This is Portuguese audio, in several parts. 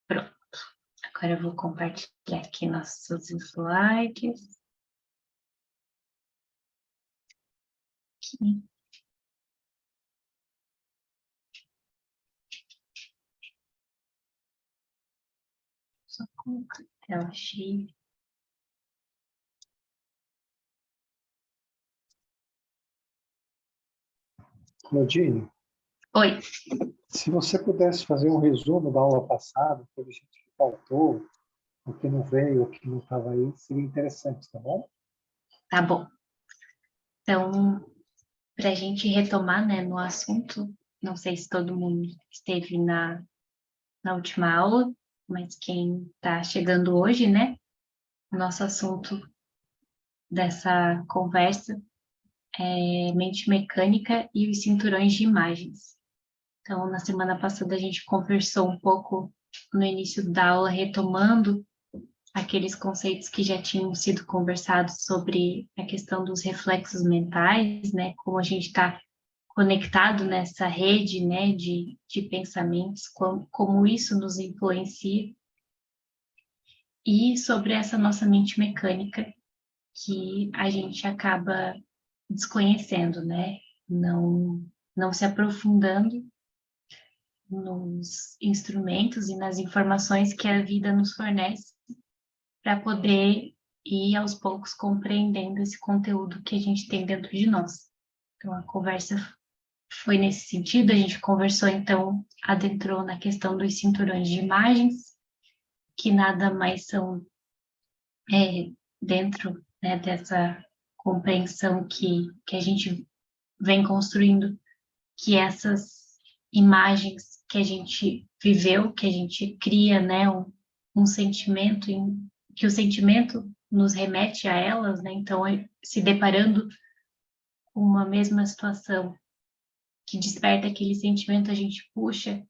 Pronto. Agora eu vou compartilhar aqui nossos slides. Aqui. Só colocar a tela cheia. Claudine, Oi. se você pudesse fazer um resumo da aula passada, que a gente que faltou, o que não veio, o que não estava aí, seria interessante, tá bom? Tá bom. Então, para a gente retomar, né, no assunto, não sei se todo mundo esteve na última aula, mas quem está chegando hoje, né, o nosso assunto dessa conversa é mente mecânica e os cinturões de imagens. Então, na semana passada a gente conversou um pouco no início da aula, retomando aqueles conceitos que já tinham sido conversados sobre a questão dos reflexos mentais, né, como a gente está conectado nessa rede, né, de pensamentos, como isso nos influencia, e sobre essa nossa mente mecânica que a gente acaba desconhecendo, né, não se aprofundando nos instrumentos e nas informações que a vida nos fornece para poder ir aos poucos compreendendo esse conteúdo que a gente tem dentro de nós. Então, a conversa foi nesse sentido, a gente conversou, então, adentrou na questão dos cinturões de imagens, que nada mais são dentro, né, dessa compreensão que a gente vem construindo, que essas imagens que a gente viveu, que a gente cria, né, um sentimento, que o sentimento nos remete a elas, né, então, se deparando com uma mesma situação que desperta aquele sentimento, a gente puxa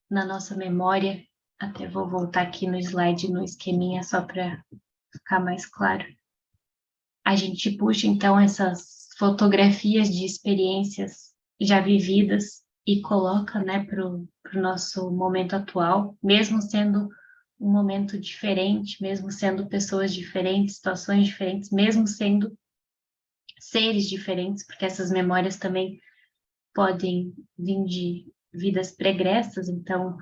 na nossa memória, até vou voltar aqui no slide, no esqueminha, só para ficar mais claro. A gente puxa, então, essas fotografias de experiências já vividas e coloca, né, para o nosso momento atual, mesmo sendo um momento diferente, mesmo sendo pessoas diferentes, situações diferentes, mesmo sendo seres diferentes, porque essas memórias também podem vir de vidas pregressas, então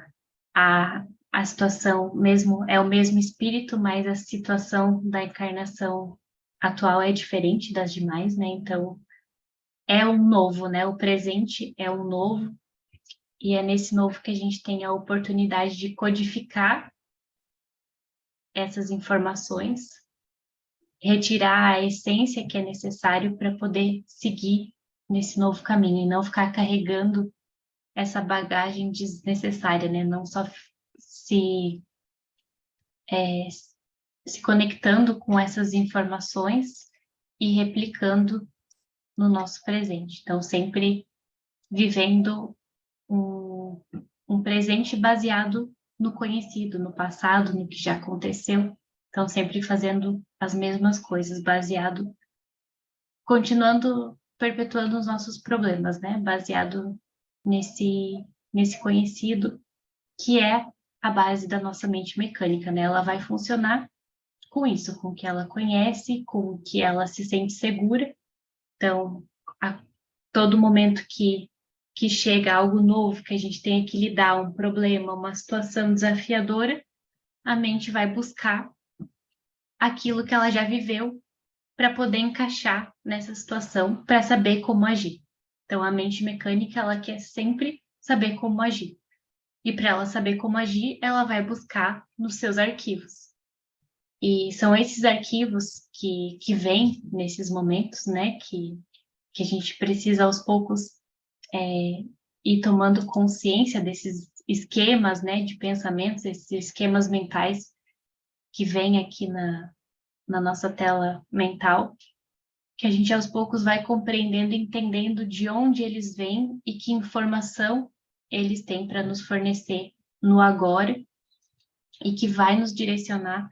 a situação mesmo é o mesmo espírito, mas a situação da encarnação atual é diferente das demais, né? Então é um novo, né? O presente é um novo, e é nesse novo que a gente tem a oportunidade de codificar essas informações, retirar a essência que é necessário para poder seguir nesse novo caminho e não ficar carregando essa bagagem desnecessária, né? Não só se, se conectando com essas informações e replicando no nosso presente. Então, sempre vivendo um presente baseado no conhecido, no passado, no que já aconteceu. Então, sempre fazendo as mesmas coisas, baseado, continuando perpetuando os nossos problemas, né? Baseado nesse conhecido, que é a base da nossa mente mecânica, né? Ela vai funcionar com isso, com o que ela conhece, com o que ela se sente segura. Então, a todo momento que chega algo novo, que a gente tem que lidar, um problema, uma situação desafiadora, a mente vai buscar aquilo que ela já viveu para poder encaixar nessa situação, para saber como agir. Então, a mente mecânica, ela quer sempre saber como agir. E para ela saber como agir, ela vai buscar nos seus arquivos. E são esses arquivos que vêm nesses momentos, né, que a gente precisa aos poucos ir tomando consciência desses esquemas, né, de pensamentos, esses esquemas mentais que vêm aqui na nossa tela mental, que a gente aos poucos vai compreendendo, entendendo de onde eles vêm e que informação eles têm para nos fornecer no agora e que vai nos direcionar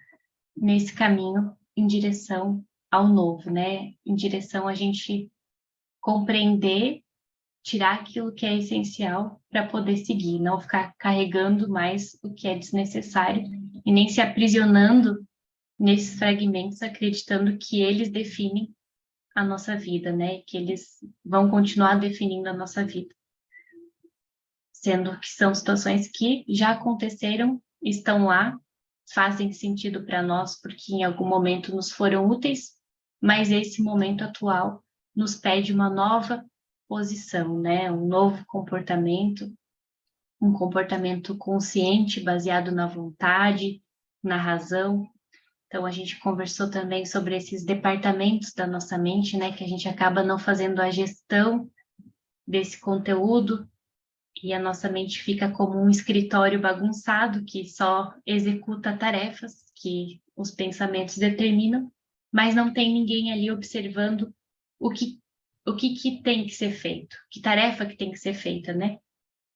nesse caminho em direção ao novo, né? Em direção a gente compreender tirar aquilo que é essencial para poder seguir, não ficar carregando mais o que é desnecessário e nem se aprisionando nesses fragmentos, acreditando que eles definem a nossa vida, né? Que eles vão continuar definindo a nossa vida. Sendo que são situações que já aconteceram, estão lá, fazem sentido para nós, porque em algum momento nos foram úteis, mas esse momento atual nos pede uma nova posição, né? Um novo comportamento, um comportamento consciente, baseado na vontade, na razão. Então, a gente conversou também sobre esses departamentos da nossa mente, né? Que a gente acaba não fazendo a gestão desse conteúdo, e a nossa mente fica como um escritório bagunçado que só executa tarefas que os pensamentos determinam, mas não tem ninguém ali observando o que que tem que ser feito, que tarefa que tem que ser feita, né? O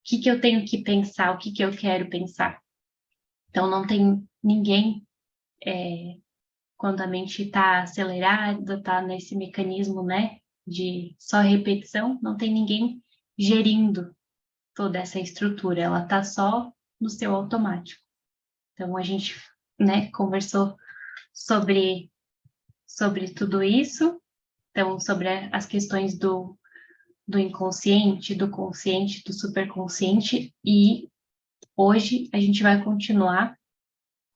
que eu tenho que pensar, o que eu quero pensar. Então, não tem ninguém, quando a mente está acelerada, está nesse mecanismo, né, de só repetição, não tem ninguém gerindo toda essa estrutura, ela está só no seu automático. Então, a gente, né, conversou sobre tudo isso, então, sobre as questões do inconsciente, do consciente, do superconsciente, e hoje a gente vai continuar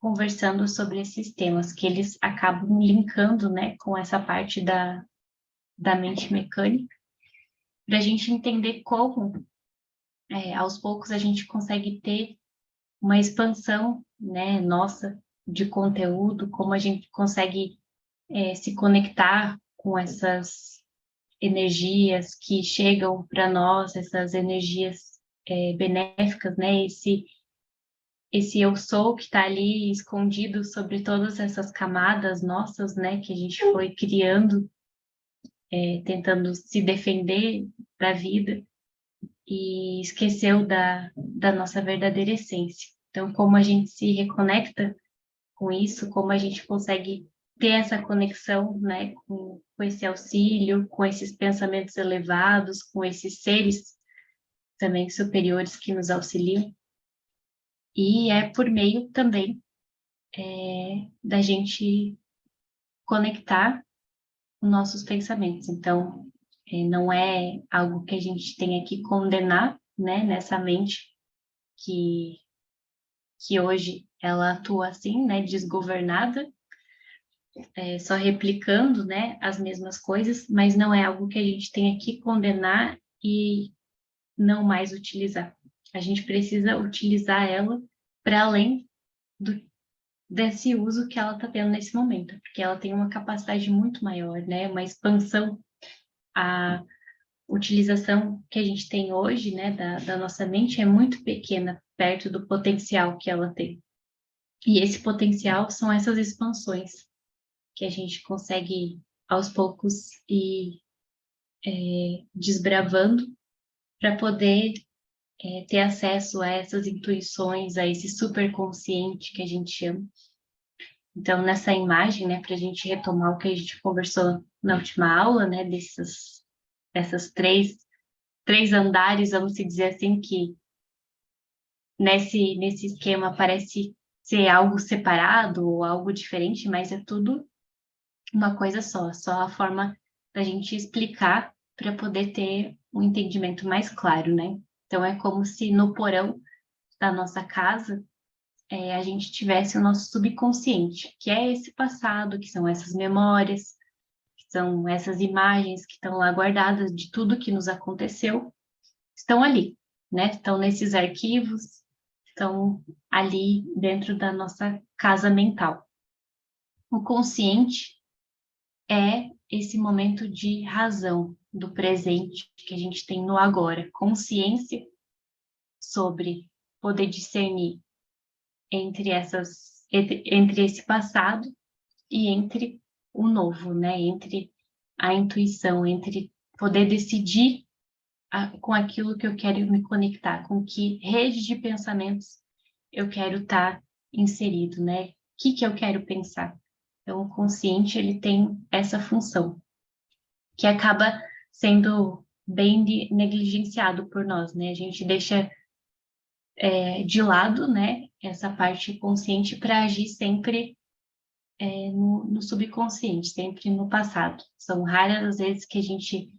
conversando sobre esses temas, que eles acabam linkando, né, com essa parte da mente mecânica, para a gente entender como, aos poucos, a gente consegue ter uma expansão, né, nossa de conteúdo, como a gente consegue se conectar com essas energias que chegam para nós, essas energias benéficas, né, esse eu sou que está ali escondido sobre todas essas camadas nossas, né, que a gente foi criando, tentando se defender da vida e esqueceu da nossa verdadeira essência. Então, como a gente se reconecta com isso, como a gente consegue ter essa conexão, né, com esse auxílio, com esses pensamentos elevados, com esses seres também superiores que nos auxiliam. E é por meio também da gente conectar os nossos pensamentos. Então, não é algo que a gente tenha que condenar, né, nessa mente que hoje ela atua assim, né, desgovernada, só replicando, né, as mesmas coisas, mas não é algo que a gente tenha que condenar e não mais utilizar. A gente precisa utilizar ela para além desse uso que ela está tendo nesse momento, porque ela tem uma capacidade muito maior, né, uma expansão. A utilização que a gente tem hoje, né, da nossa mente é muito pequena perto do potencial que ela tem. E esse potencial são essas expansões que a gente consegue aos poucos ir desbravando para poder ter acesso a essas intuições, a esse superconsciente que a gente chama. Então, nessa imagem, né, para a gente retomar o que a gente conversou na última aula, né, dessas três andares, vamos dizer assim, que nesse esquema parece ser algo separado ou algo diferente, mas é tudo uma coisa só a forma da gente explicar para poder ter um entendimento mais claro, né? Então é como se no porão da nossa casa a gente tivesse o nosso subconsciente, que é esse passado, que são essas memórias, que são essas imagens que estão lá guardadas de tudo que nos aconteceu, estão ali, né? Estão nesses arquivos, estão ali dentro da nossa casa mental. O consciente é esse momento de razão do presente que a gente tem no agora, consciência sobre poder discernir entre esse passado e entre o novo, né? Entre a intuição, entre poder decidir com aquilo que eu quero me conectar, com que rede de pensamentos eu quero estar inserido, né? O que eu quero pensar? Então, o consciente, ele tem essa função, que acaba sendo bem negligenciado por nós, né? A gente deixa de lado, né, essa parte consciente para agir sempre no subconsciente, sempre no passado. São raras as vezes que a gente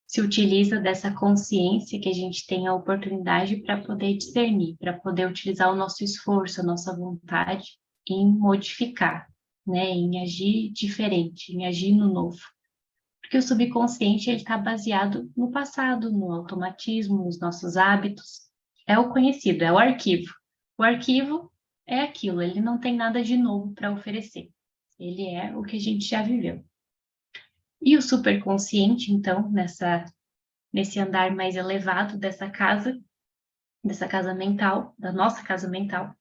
se utiliza dessa consciência, que a gente tem a oportunidade para poder discernir, para poder utilizar o nosso esforço, a nossa vontade em modificar, né, em agir diferente, em agir no novo. Porque o subconsciente ele está baseado no passado, no automatismo, nos nossos hábitos. É o conhecido, é o arquivo. O arquivo é aquilo, ele não tem nada de novo para oferecer. Ele é o que a gente já viveu. E o superconsciente, então, nesse andar mais elevado dessa casa mental, da nossa casa mental,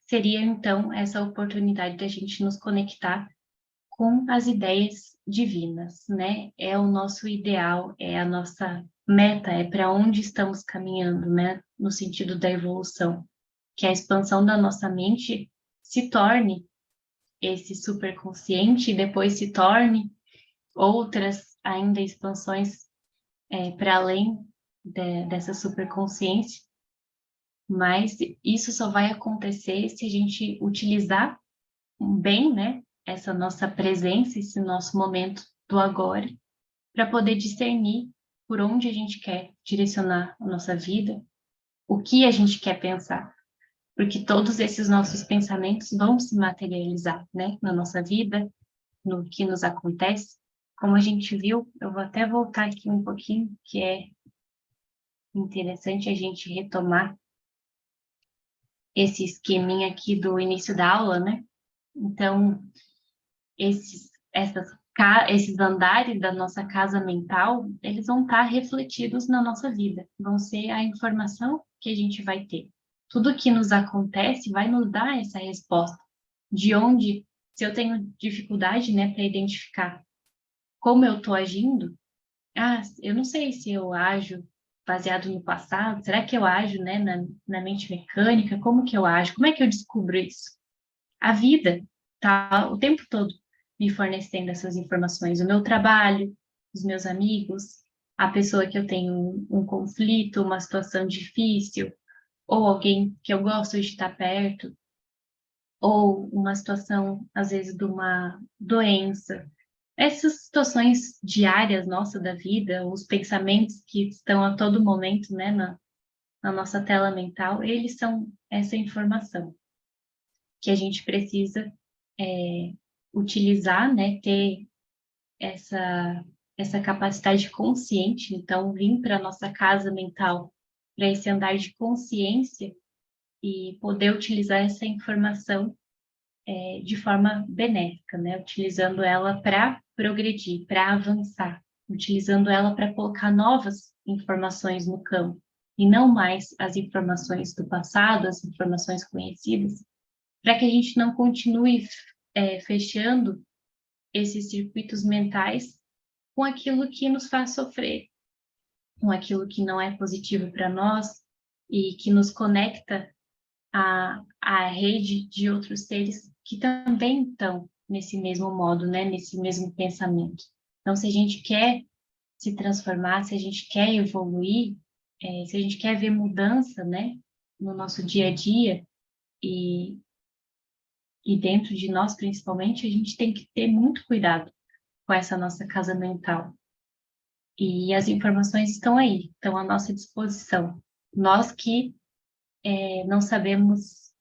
seria então essa oportunidade da gente nos conectar com as ideias divinas, né? É o nosso ideal, é a nossa meta, é para onde estamos caminhando, né? No sentido da evolução, que a expansão da nossa mente se torne esse superconsciente e depois se torne outras ainda expansões para além dessa superconsciência, mas isso só vai acontecer se a gente utilizar bem, né, essa nossa presença, esse nosso momento do agora, para poder discernir por onde a gente quer direcionar a nossa vida, o que a gente quer pensar, porque todos esses nossos pensamentos vão se materializar, né, na nossa vida, no que nos acontece. Como a gente viu, eu vou até voltar aqui um pouquinho, que é interessante a gente retomar esse esqueminha aqui do início da aula, né? Então, esses andares da nossa casa mental, eles vão estar refletidos na nossa vida, vão ser a informação que a gente vai ter. Tudo que nos acontece vai nos dar essa resposta de onde, se eu tenho dificuldade, né, para identificar como eu estou agindo, eu não sei se eu ajo baseado no passado, será que eu ajo, né, na mente mecânica, como que eu ajo, como é que eu descubro isso? A vida tá o tempo todo me fornecendo essas informações. O meu trabalho, os meus amigos, a pessoa que eu tenho um conflito, uma situação difícil, ou alguém que eu gosto de estar perto, ou uma situação, às vezes, de uma doença. Essas situações diárias nossa da vida, os pensamentos que estão a todo momento, né, na nossa tela mental, eles são essa informação que a gente precisa utilizar, né, ter essa capacidade consciente, então vir para a nossa casa mental, para esse andar de consciência e poder utilizar essa informação de forma benéfica, né, utilizando ela para progredir, para avançar, utilizando ela para colocar novas informações no campo e não mais as informações do passado, as informações conhecidas, para que a gente não continue fechando esses circuitos mentais com aquilo que nos faz sofrer, com aquilo que não é positivo para nós e que nos conecta à rede de outros seres que também estão nesse mesmo modo, né? Nesse mesmo pensamento. Então, se a gente quer se transformar, se a gente quer evoluir, se a gente quer ver mudança, né? No nosso dia a dia e, e dentro de nós, principalmente, a gente tem que ter muito cuidado com essa nossa casa mental. E as informações estão aí, estão à nossa disposição. Nós que não sabemos,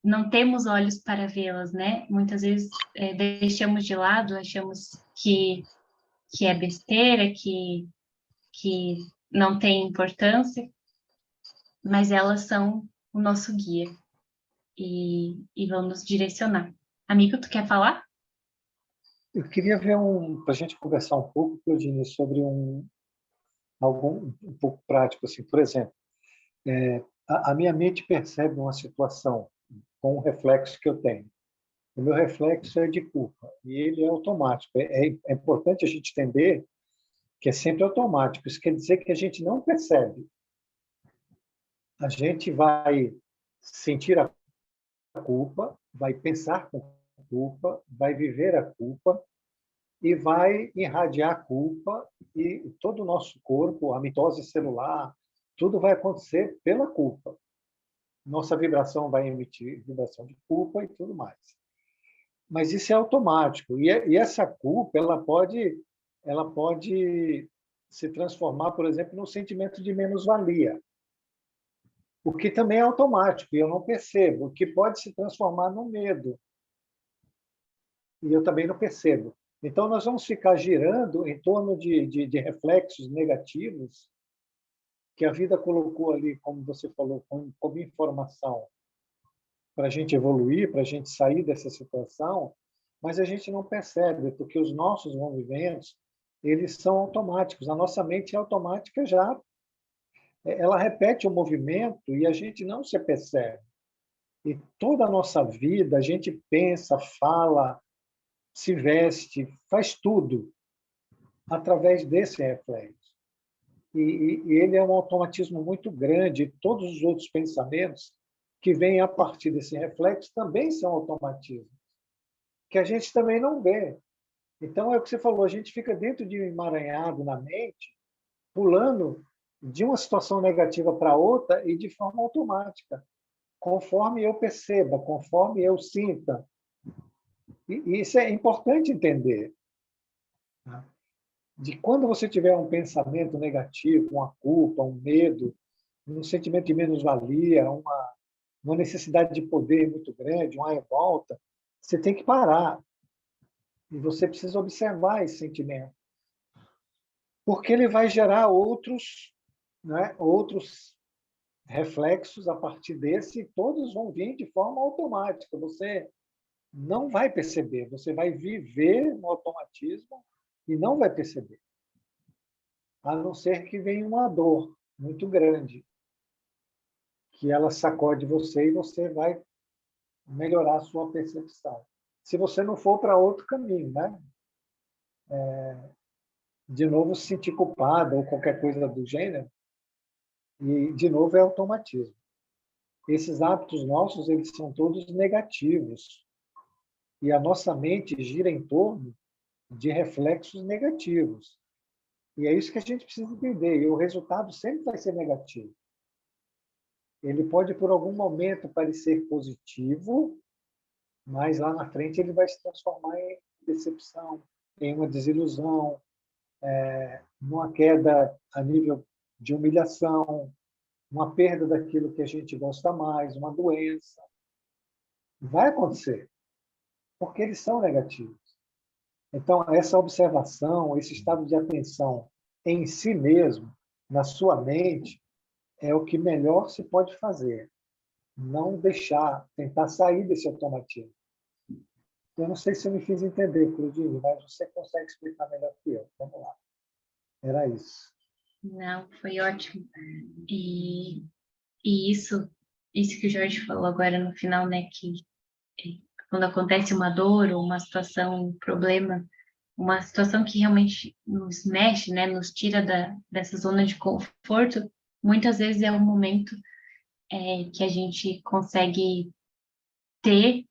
não temos olhos para vê-las, né? Muitas vezes deixamos de lado, achamos que é besteira, que não tem importância, mas elas são o nosso guia e vão nos direcionar. Amigo, tu quer falar? Eu queria ver para a gente conversar um pouco, Claudine, sobre algo um pouco prático, assim. Por exemplo, a minha mente percebe uma situação com o reflexo que eu tenho. O meu reflexo é de culpa e ele é automático. É importante a gente entender que é sempre automático. Isso quer dizer que a gente não percebe. A gente vai sentir a culpa, vai pensar com culpa, vai viver a culpa e vai irradiar a culpa, e todo o nosso corpo, a mitose celular, tudo vai acontecer pela culpa. Nossa vibração vai emitir vibração de culpa e tudo mais. Mas isso é automático. E essa culpa, ela pode se transformar, por exemplo, num sentimento de menos-valia, o que também é automático, e eu não percebo, o que pode se transformar no medo, e eu também não percebo. Então, nós vamos ficar girando em torno de reflexos negativos que a vida colocou ali, como você falou, como informação para a gente evoluir, para a gente sair dessa situação, mas a gente não percebe, porque os nossos movimentos, eles são automáticos. A nossa mente é automática já. Ela repete o movimento e a gente não se percebe. E toda a nossa vida, a gente pensa, fala, se veste, faz tudo através desse reflexo. E ele é um automatismo muito grande. Todos os outros pensamentos que vêm a partir desse reflexo também são automatismos, que a gente também não vê. Então, é o que você falou, a gente fica dentro de um emaranhado na mente, pulando de uma situação negativa para outra e de forma automática, conforme eu perceba, conforme eu sinta. E isso é importante entender. Né? De quando você tiver um pensamento negativo, uma culpa, um medo, um sentimento de menos-valia, uma necessidade de poder muito grande, uma revolta, você tem que parar. E você precisa observar esse sentimento. Porque ele vai gerar outros, né, outros reflexos a partir desse, e todos vão vir de forma automática. Você não vai perceber, você vai viver no automatismo e não vai perceber. A não ser que venha uma dor muito grande, que ela sacode você e você vai melhorar a sua percepção. Se você não for para outro caminho, né? De novo se sentir culpado ou qualquer coisa do gênero, e de novo é automatismo. Esses hábitos nossos, eles são todos negativos. E a nossa mente gira em torno de reflexos negativos. E é isso que a gente precisa entender. E o resultado sempre vai ser negativo. Ele pode, por algum momento, parecer positivo, mas lá na frente ele vai se transformar em decepção, em uma desilusão, numa queda a nível de humilhação, uma perda daquilo que a gente gosta mais, uma doença. Vai acontecer, porque eles são negativos. Então, essa observação, esse estado de atenção em si mesmo, na sua mente, é o que melhor se pode fazer. Não deixar, tentar sair desse automatismo. Eu não sei se eu me fiz entender, Claudine, mas você consegue explicar melhor que eu. Vamos lá. Era isso. Não, foi ótimo. E, e isso que o Jorge falou agora no final, né, que quando acontece uma dor ou uma situação, um problema, uma situação que realmente nos mexe, né, nos tira dessa zona de conforto, muitas vezes é um momento que a gente consegue ter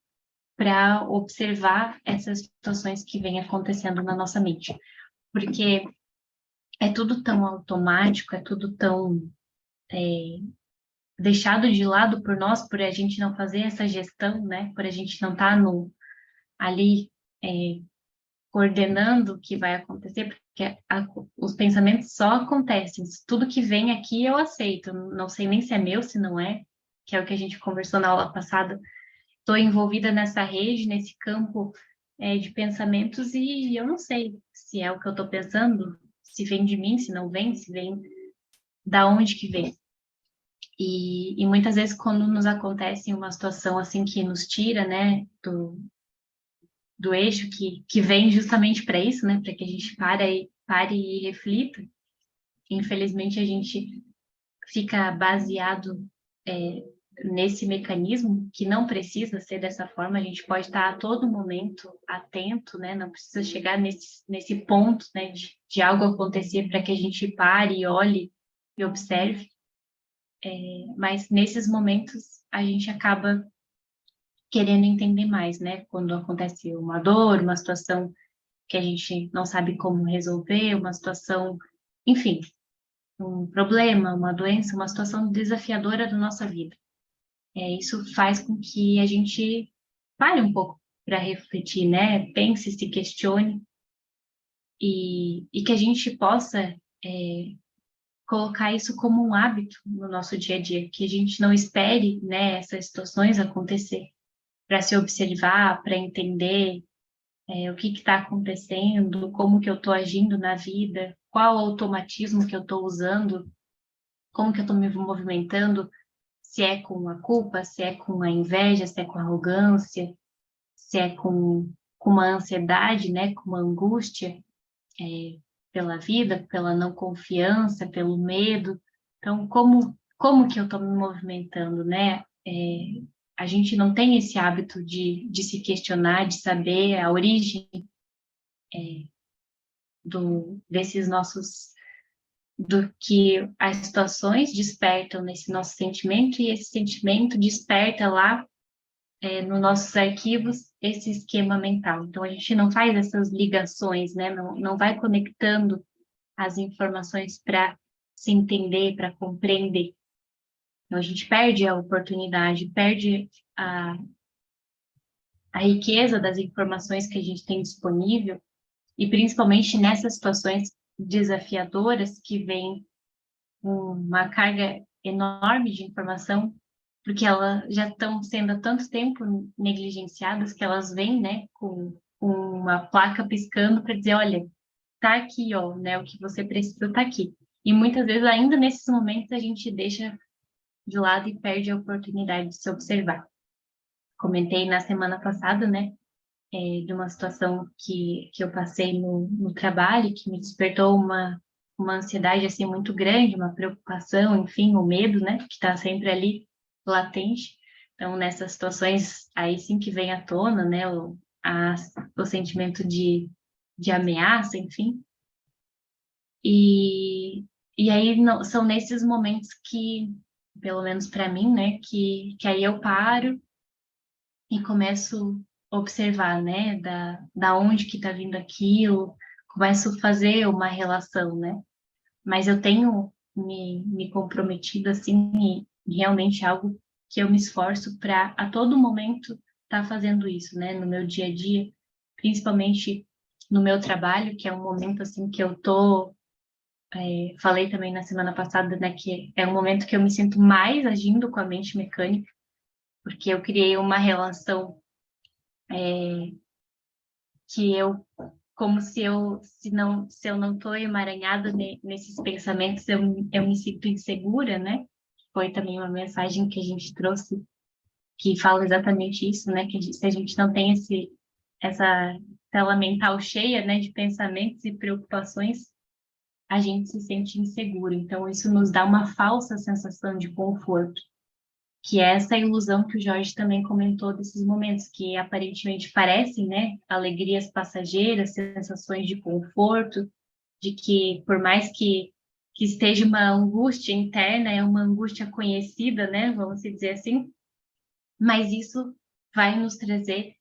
para observar essas situações que vêm acontecendo na nossa mente. Porque é tudo tão automático, é tudo tão deixado de lado por nós, por a gente não fazer essa gestão, né? Por a gente não estar ali coordenando o que vai acontecer, porque os pensamentos só acontecem. Tudo que vem aqui eu aceito. Não sei nem se é meu, se não é, que é o que a gente conversou na aula passada. Estou envolvida nessa rede, nesse campo de pensamentos e eu não sei se é o que eu estou pensando, se vem de mim, se não vem, se vem da onde que vem. E muitas vezes quando nos acontece uma situação assim que nos tira, né, do eixo que vem justamente para isso, né, para que a gente pare e reflita, infelizmente a gente fica baseado nesse mecanismo, que não precisa ser dessa forma, a gente pode estar a todo momento atento, né? Não precisa chegar nesse ponto, né, de algo acontecer para que a gente pare, olhe e observe. Mas nesses momentos a gente acaba querendo entender mais, né? Quando acontece uma dor, uma situação que a gente não sabe como resolver, uma situação, enfim, um problema, uma doença, uma situação desafiadora da nossa vida. Isso faz com que a gente pare um pouco para refletir, né? Pense, se questione e que a gente possa colocar isso como um hábito no nosso dia a dia, que a gente não espere, né, essas situações acontecer para se observar, para entender o que está acontecendo, como que eu estou agindo na vida, qual o automatismo que eu estou usando, como que eu estou me movimentando, se é com a culpa, se é com a inveja, se é com a arrogância, se é com uma ansiedade, né, com uma angústia pela vida, pela não confiança, pelo medo. Então, como que eu estou me movimentando, né? A gente não tem esse hábito de se questionar, de saber a origem desses nossos, do que as situações despertam nesse nosso sentimento e esse sentimento desperta lá nos nossos arquivos esse esquema mental. Então, a gente não faz essas ligações, né? Não vai conectando as informações para se entender, para compreender. Então, a gente perde a oportunidade, perde a riqueza das informações que a gente tem disponível, e principalmente nessas situações desafiadoras que vem uma carga enorme de informação, porque elas já estão sendo há tanto tempo negligenciadas que elas vêm, né, com uma placa piscando para dizer, olha, tá aqui, ó, né, o que você precisa tá aqui. E muitas vezes, ainda nesses momentos, a gente deixa de lado e perde a oportunidade de se observar. Comentei na semana passada, né, de uma situação que eu passei no trabalho, que me despertou uma ansiedade, assim, muito grande, uma preocupação, enfim, o medo, né, que está sempre ali latente. Então, nessas situações, aí sim que vem à tona, né, o sentimento de ameaça, enfim. E aí são nesses momentos que, pelo menos para mim, né, que aí eu paro e começo a observar, né, da onde que está vindo aquilo, começo a fazer uma relação, né? Mas eu tenho me comprometido, assim, e realmente algo que eu me esforço para, a todo momento, estar fazendo isso, né, no meu dia a dia, principalmente no meu trabalho, que é um momento, assim, que eu tô falei também na semana passada, né, que é um momento que eu me sinto mais agindo com a mente mecânica, porque eu criei uma relação que eu, como se eu não estou emaranhada nesses pensamentos, eu me sinto insegura, né? Foi também uma mensagem que a gente trouxe que fala exatamente isso, né? Que se a gente não tem essa tela mental cheia, né, de pensamentos e preocupações, a gente se sente inseguro. Então, isso nos dá uma falsa sensação de conforto, que é essa ilusão que o Jorge também comentou desses momentos, que aparentemente parecem, né, alegrias passageiras, sensações de conforto, de que por mais que esteja uma angústia interna, é uma angústia conhecida, né, vamos dizer assim, mas isso vai nos trazer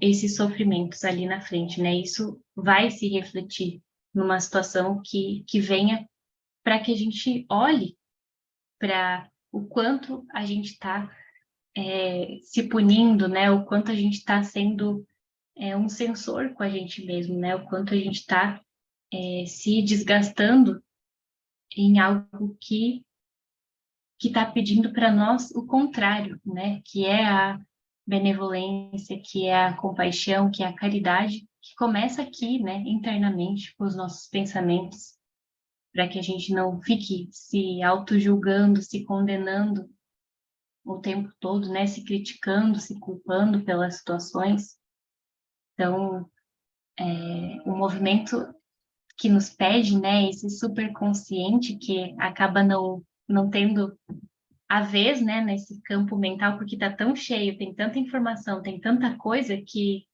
esses sofrimentos ali na frente, né, isso vai se refletir numa situação que venha para que a gente olhe para o quanto a gente está se punindo, né? O quanto a gente está sendo um sensor com a gente mesmo, né? O quanto a gente está se desgastando em algo que está pedindo para nós o contrário, né? Que é a benevolência, que é a compaixão, que é a caridade, que começa aqui, né? Internamente, com os nossos pensamentos, para que a gente não fique se auto-julgando, se condenando o tempo todo, né? Se criticando, se culpando pelas situações. Então, o movimento que nos pede, né? Esse superconsciente que acaba não tendo a vez, né? Nesse campo mental, porque está tão cheio, tem tanta informação, tem tanta coisa que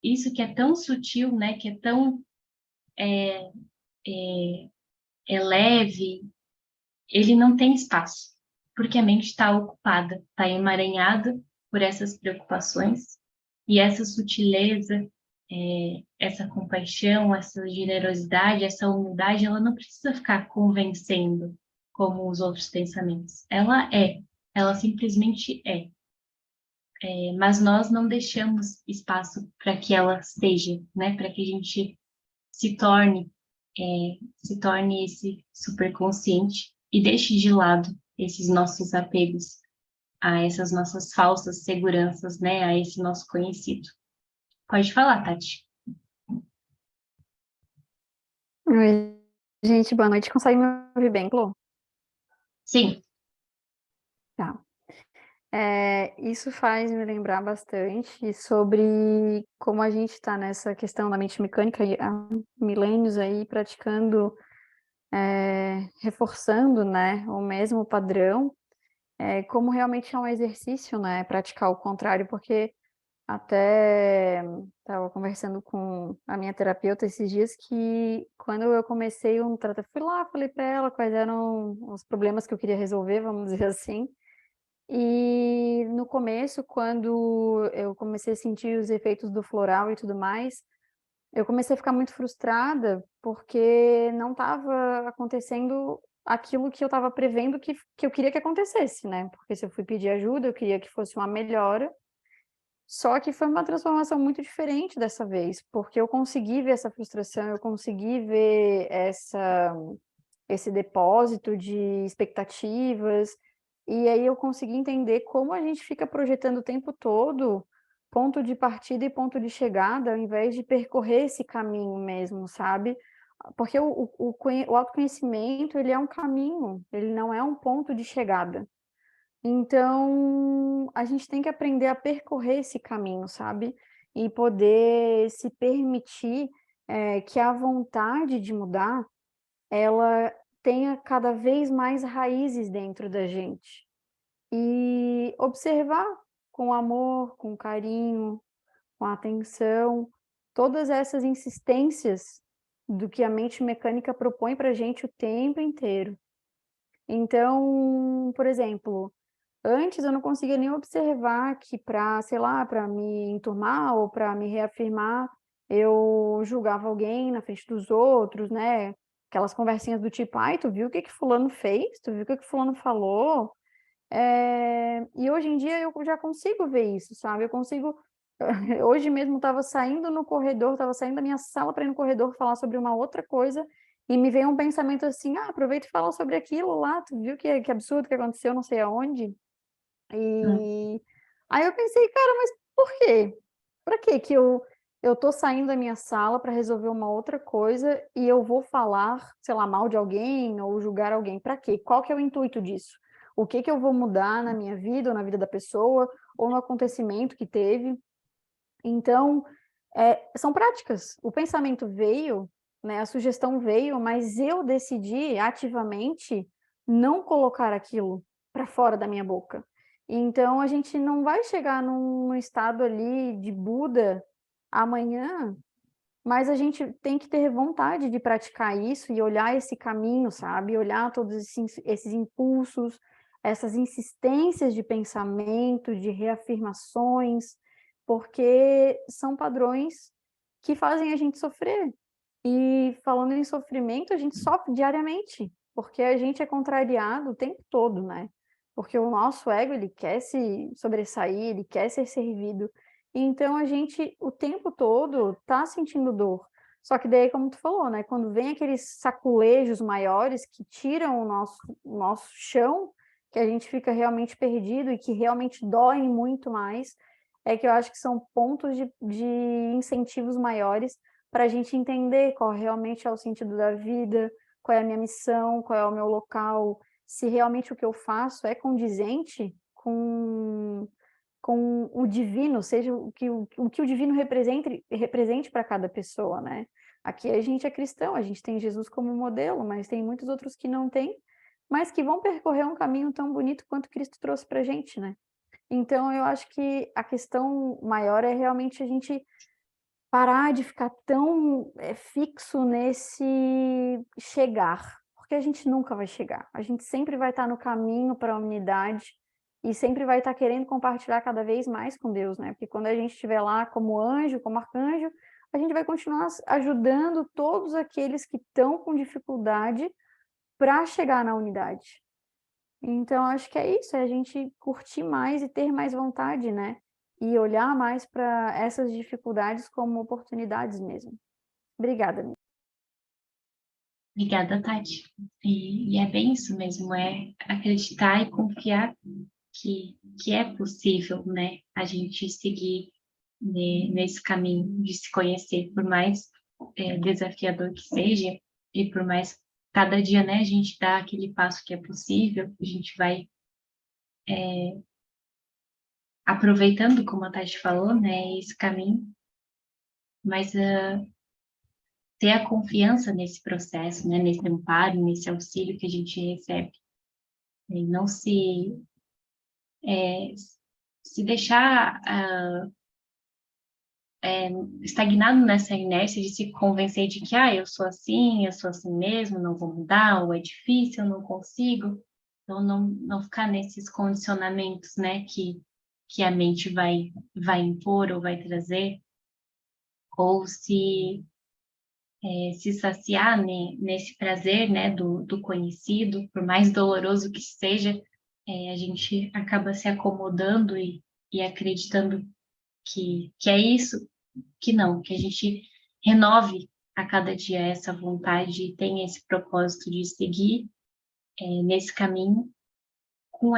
isso que é tão sutil, né? Que é tão leve, ele não tem espaço, porque a mente está ocupada, está emaranhada por essas preocupações e essa sutileza essa compaixão, essa generosidade, essa humildade, ela não precisa ficar convencendo como os outros pensamentos. Ela simplesmente é. Mas nós não deixamos espaço para que ela seja, né? Para que a gente se torne, esse superconsciente e deixe de lado esses nossos apegos a essas nossas falsas seguranças, né? A esse nosso conhecido. Pode falar, Tati. Oi, gente, boa noite. Consegue me ouvir bem, Clô? Sim. Tá. Isso faz me lembrar bastante sobre como a gente está nessa questão da mente mecânica há milênios aí praticando, reforçando, né, o mesmo padrão, como realmente é um exercício, né, praticar o contrário, porque até estava conversando com a minha terapeuta esses dias que quando eu comecei um tratamento, fui lá, falei para ela quais eram os problemas que eu queria resolver, vamos dizer assim. E no começo, quando eu comecei a sentir os efeitos do floral e tudo mais, eu comecei a ficar muito frustrada porque não estava acontecendo aquilo que eu estava prevendo que eu queria que acontecesse, né? Porque se eu fui pedir ajuda, eu queria que fosse uma melhora. Só que foi uma transformação muito diferente dessa vez, porque eu consegui ver essa frustração, eu consegui ver esse depósito de expectativas, e aí eu consegui entender como a gente fica projetando o tempo todo ponto de partida e ponto de chegada, ao invés de percorrer esse caminho mesmo, sabe? Porque o autoconhecimento, ele é um caminho, ele não é um ponto de chegada. Então, a gente tem que aprender a percorrer esse caminho, sabe? E poder se permitir que a vontade de mudar, ela tenha cada vez mais raízes dentro da gente. E observar com amor, com carinho, com atenção, todas essas insistências do que a mente mecânica propõe para a gente o tempo inteiro. Então, por exemplo, antes eu não conseguia nem observar que para, sei lá, para me enturmar ou para me reafirmar, eu julgava alguém na frente dos outros, né? Aquelas conversinhas do tipo, ai, tu viu o que que fulano fez? Tu viu o que que fulano falou? E hoje em dia eu já consigo ver isso, sabe? Eu consigo. Hoje mesmo estava saindo no corredor, estava saindo da minha sala para ir no corredor falar sobre uma outra coisa, e me veio um pensamento assim: ah, aproveita e fala sobre aquilo lá, tu viu que absurdo que aconteceu, não sei aonde. E aí eu pensei, cara, mas por quê? Para quê que eu tô saindo da minha sala para resolver uma outra coisa e eu vou falar, sei lá, mal de alguém ou julgar alguém? Para quê? Qual que é o intuito disso? O que que eu vou mudar na minha vida ou na vida da pessoa ou no acontecimento que teve? Então, são práticas. O pensamento veio, né, a sugestão veio, mas eu decidi ativamente não colocar aquilo para fora da minha boca. Então, a gente não vai chegar num estado ali de Buda amanhã, mas a gente tem que ter vontade de praticar isso e olhar esse caminho, sabe? Olhar todos esses impulsos, essas insistências de pensamento, de reafirmações, porque são padrões que fazem a gente sofrer. E falando em sofrimento, a gente sofre diariamente, porque a gente é contrariado o tempo todo, né? Porque o nosso ego, ele quer se sobressair, ele quer ser servido. Então a gente o tempo todo tá sentindo dor. Só que daí, como tu falou, né? Quando vem aqueles saculejos maiores que tiram o nosso chão, que a gente fica realmente perdido e que realmente doem muito mais, é que eu acho que são pontos de incentivos maiores para a gente entender qual realmente é o sentido da vida, qual é a minha missão, qual é o meu local, se realmente o que eu faço é condizente com o divino, seja o que o divino represente para cada pessoa, né? Aqui a gente é cristão, a gente tem Jesus como modelo, mas tem muitos outros que não têm, mas que vão percorrer um caminho tão bonito quanto Cristo trouxe para a gente, né? Então, eu acho que a questão maior é realmente a gente parar de ficar tão fixo nesse chegar, porque a gente nunca vai chegar. A gente sempre vai estar no caminho para a unidade e sempre vai estar querendo compartilhar cada vez mais com Deus, né? Porque quando a gente estiver lá como anjo, como arcanjo, a gente vai continuar ajudando todos aqueles que estão com dificuldade para chegar na unidade. Então, acho que é isso, é a gente curtir mais e ter mais vontade, né? E olhar mais para essas dificuldades como oportunidades mesmo. Obrigada, amiga. Obrigada, Tati. E é bem isso mesmo, é acreditar e confiar que é possível, né, a gente seguir nesse caminho de se conhecer, por mais desafiador que seja, e por mais cada dia, né, a gente dá aquele passo que é possível, a gente vai aproveitando, como a Tati falou, né, esse caminho, mas ter a confiança nesse processo, né, nesse amparo, nesse auxílio que a gente recebe, e não se deixar estagnado nessa inércia de se convencer de que eu sou assim mesmo, não vou mudar, ou é difícil, eu não consigo. Então, não ficar nesses condicionamentos, né, que a mente vai impor ou vai trazer, ou se saciar nesse prazer, né, do conhecido, por mais doloroso que seja, a gente acaba se acomodando e acreditando que é isso, que não, que a gente renove a cada dia essa vontade e tenha esse propósito de seguir nesse caminho com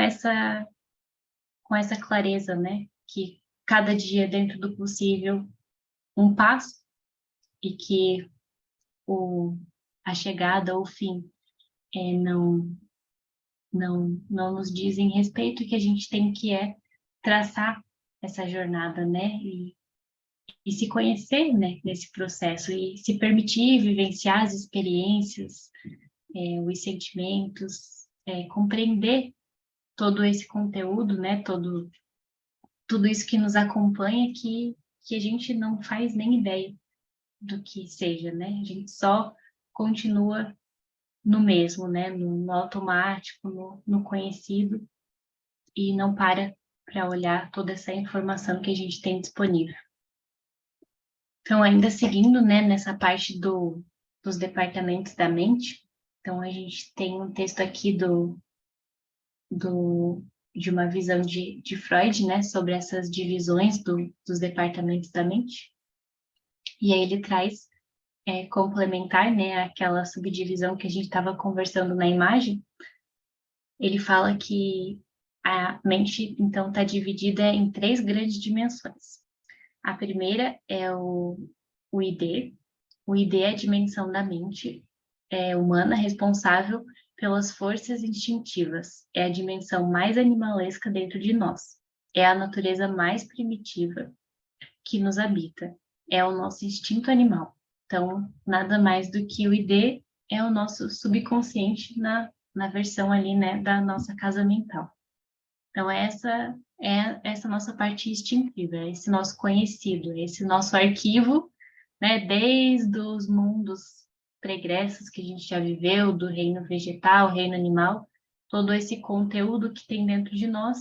com essa clareza, né? Que cada dia, dentro do possível, um passo e que a chegada ou o fim não nos dizem respeito, e que a gente tem que traçar essa jornada, né? E se conhecer, né, nesse processo e se permitir vivenciar as experiências, os sentimentos, compreender todo esse conteúdo, né, tudo isso que nos acompanha, que a gente não faz nem ideia do que seja, né? A gente só continua no mesmo, né, no automático, no conhecido, e não para olhar toda essa informação que a gente tem disponível. Então, ainda seguindo, né, nessa parte dos departamentos da mente, então a gente tem um texto aqui de uma visão de Freud, né, sobre essas divisões dos departamentos da mente. E aí ele traz, complementar, né, aquela subdivisão que a gente estava conversando na imagem. Ele fala que a mente, então, está dividida em 3 grandes dimensões. A primeira é o ID. O ID é a dimensão da mente humana responsável pelas forças instintivas. É a dimensão mais animalesca dentro de nós. É a natureza mais primitiva que nos habita. É o nosso instinto animal. Então, nada mais do que o ID é o nosso subconsciente na versão ali, né, da nossa casa mental. Então, essa nossa parte instintiva, esse nosso conhecido, esse nosso arquivo, né, desde os mundos pregressos que a gente já viveu, do reino vegetal, reino animal, todo esse conteúdo que tem dentro de nós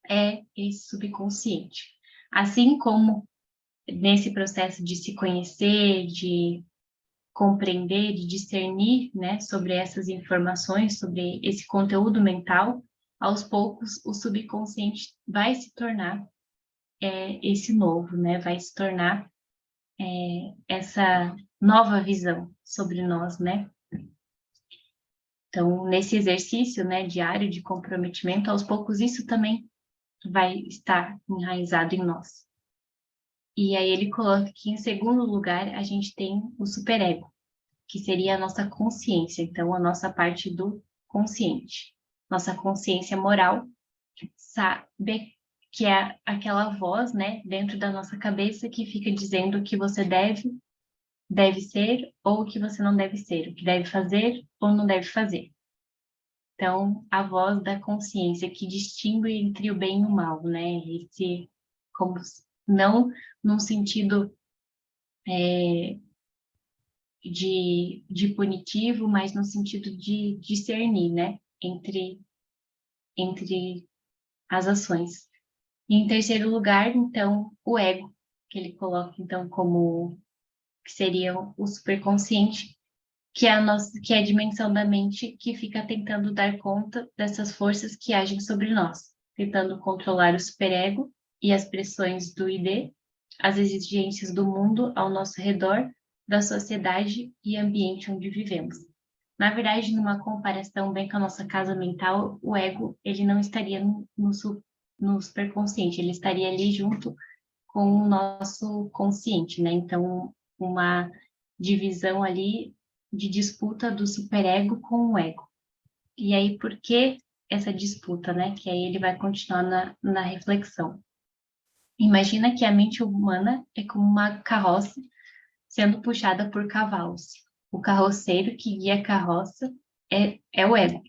é esse subconsciente. Assim como nesse processo de se conhecer, de compreender, de discernir, né, sobre essas informações, sobre esse conteúdo mental, aos poucos o subconsciente vai se tornar esse novo, né, vai se tornar essa nova visão sobre nós, né? Então, nesse exercício, né, diário de comprometimento, aos poucos isso também vai estar enraizado em nós. E aí ele coloca que, em segundo lugar, a gente tem o superego, que seria a nossa consciência, então a nossa parte do consciente, nossa consciência moral, saber que é aquela voz, né, dentro da nossa cabeça que fica dizendo o que você deve ser ou o que você não deve ser, o que deve fazer ou não deve fazer. Então, a voz da consciência que distingue entre o bem e o mal, né? Esse, como não num sentido de punitivo, mas no sentido de discernir, né? Entre as ações. E em terceiro lugar, então, o ego, que ele coloca, então, como que seria o superconsciente, que é que é a dimensão da mente que fica tentando dar conta dessas forças que agem sobre nós, tentando controlar o superego e as pressões do ID, as exigências do mundo ao nosso redor, da sociedade e ambiente onde vivemos. Na verdade, numa comparação bem com a nossa casa mental, o ego, ele não estaria no superconsciente, ele estaria ali junto com o nosso consciente, né? Então, uma divisão ali de disputa do superego com o ego. E aí, por que essa disputa, né? Que aí ele vai continuar na reflexão. Imagina que a mente humana é como uma carroça sendo puxada por cavalos. O carroceiro que guia a carroça é o ego.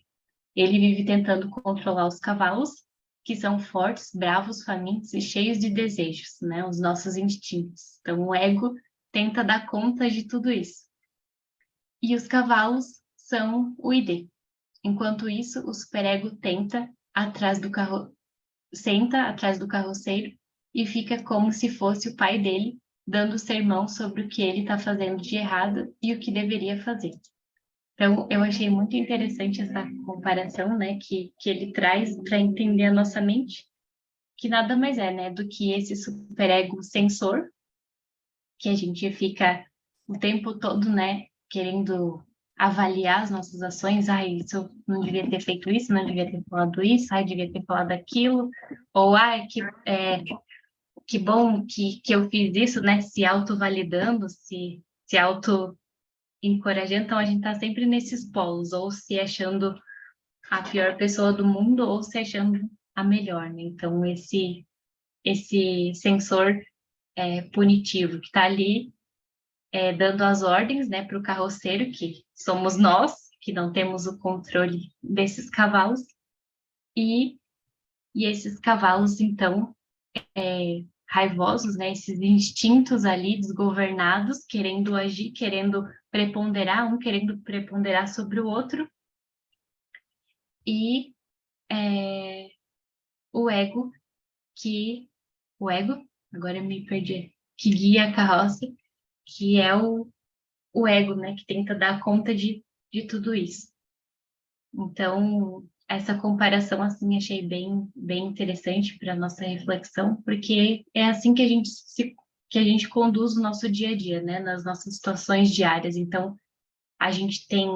Ele vive tentando controlar os cavalos, que são fortes, bravos, famintos e cheios de desejos, né? Os nossos instintos. Então, o ego tenta dar conta de tudo isso. E os cavalos são o ID. Enquanto isso, o superego senta atrás do carroceiro e fica como se fosse o pai dele, dando sermão sobre o que ele está fazendo de errado e o que deveria fazer. Então, eu achei muito interessante essa comparação, né, que ele traz para entender a nossa mente, que nada mais é, né, do que esse superego sensor, que a gente fica o tempo todo, né, querendo avaliar as nossas ações. Isso eu não devia ter feito isso, não devia ter falado isso, devia ter falado aquilo, ou, que bom que eu fiz isso, né, se autovalidando, se auto-encorajando. Então, a gente está sempre nesses polos, ou se achando a pior pessoa do mundo, ou se achando a melhor, né? Então, esse sensor punitivo que está ali, dando as ordens, né, para o carroceiro, que somos nós, que não temos o controle desses cavalos, e esses cavalos, então, raivosos, né, esses instintos ali desgovernados, querendo agir, querendo preponderar, um querendo preponderar sobre o outro, e o ego, agora eu me perdi, que guia a carroça, que é o ego, né, que tenta dar conta de tudo isso. Então, essa comparação, assim, achei bem interessante para a nossa reflexão, porque é assim que a gente conduz o nosso dia a dia, né, nas nossas situações diárias. Então, a gente tem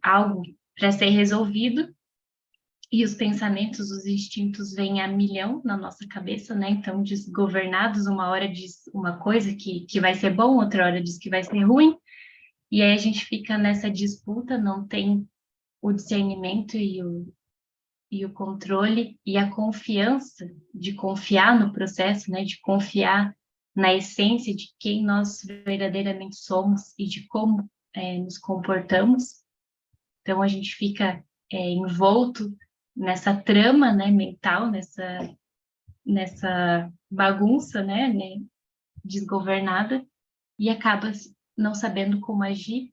algo para ser resolvido, e os pensamentos, os instintos vêm a milhão na nossa cabeça, né? Então, desgovernados, uma hora diz uma coisa que vai ser bom, outra hora diz que vai ser ruim, e aí a gente fica nessa disputa, não tem o discernimento e o controle e a confiança de confiar no processo, né? De confiar na essência de quem nós verdadeiramente somos e de como nos comportamos. Então, a gente fica envolto nessa trama, né, mental, nessa bagunça, né, desgovernada, e acaba não sabendo como agir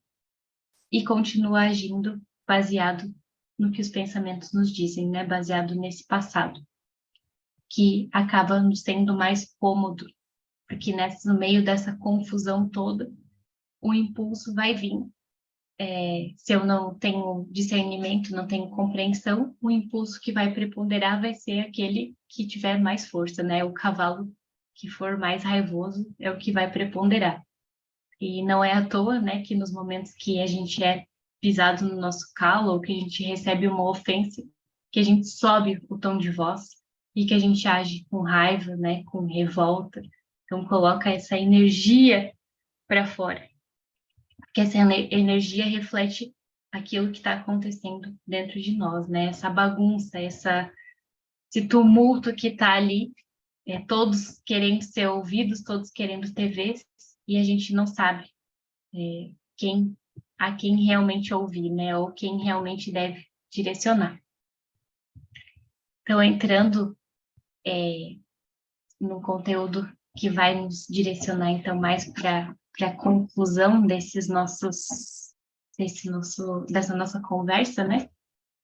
e continua agindo baseado no que os pensamentos nos dizem, né, baseado nesse passado, que acaba nos sendo mais cômodo, porque no meio dessa confusão toda, o impulso vai vir. Se eu não tenho discernimento, não tenho compreensão, o impulso que vai preponderar vai ser aquele que tiver mais força, né? O cavalo que for mais raivoso é o que vai preponderar. E não é à toa, né, que nos momentos que a gente é pisado no nosso calo ou que a gente recebe uma ofensa, que a gente sobe o tom de voz e que a gente age com raiva, né, com revolta. Então coloca essa energia para fora, que essa energia reflete aquilo que está acontecendo dentro de nós, né? Essa bagunça, esse tumulto que está ali, todos querendo ser ouvidos, todos querendo ter vez, e a gente não sabe a quem realmente ouvir, né? Ou quem realmente deve direcionar. Então, entrando no conteúdo que vai nos direcionar, então, mais para a conclusão dessa nossa conversa, né?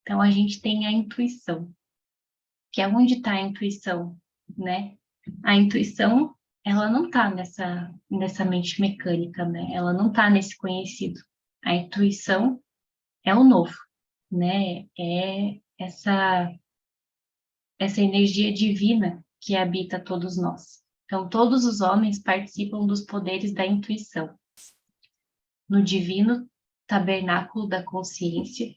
Então, a gente tem a intuição, que é onde está a intuição, né? A intuição, ela não está nessa mente mecânica, né? Ela não está nesse conhecido. A intuição é o novo, né? É essa energia divina que habita todos nós. Então, todos os homens participam dos poderes da intuição. No divino tabernáculo da consciência,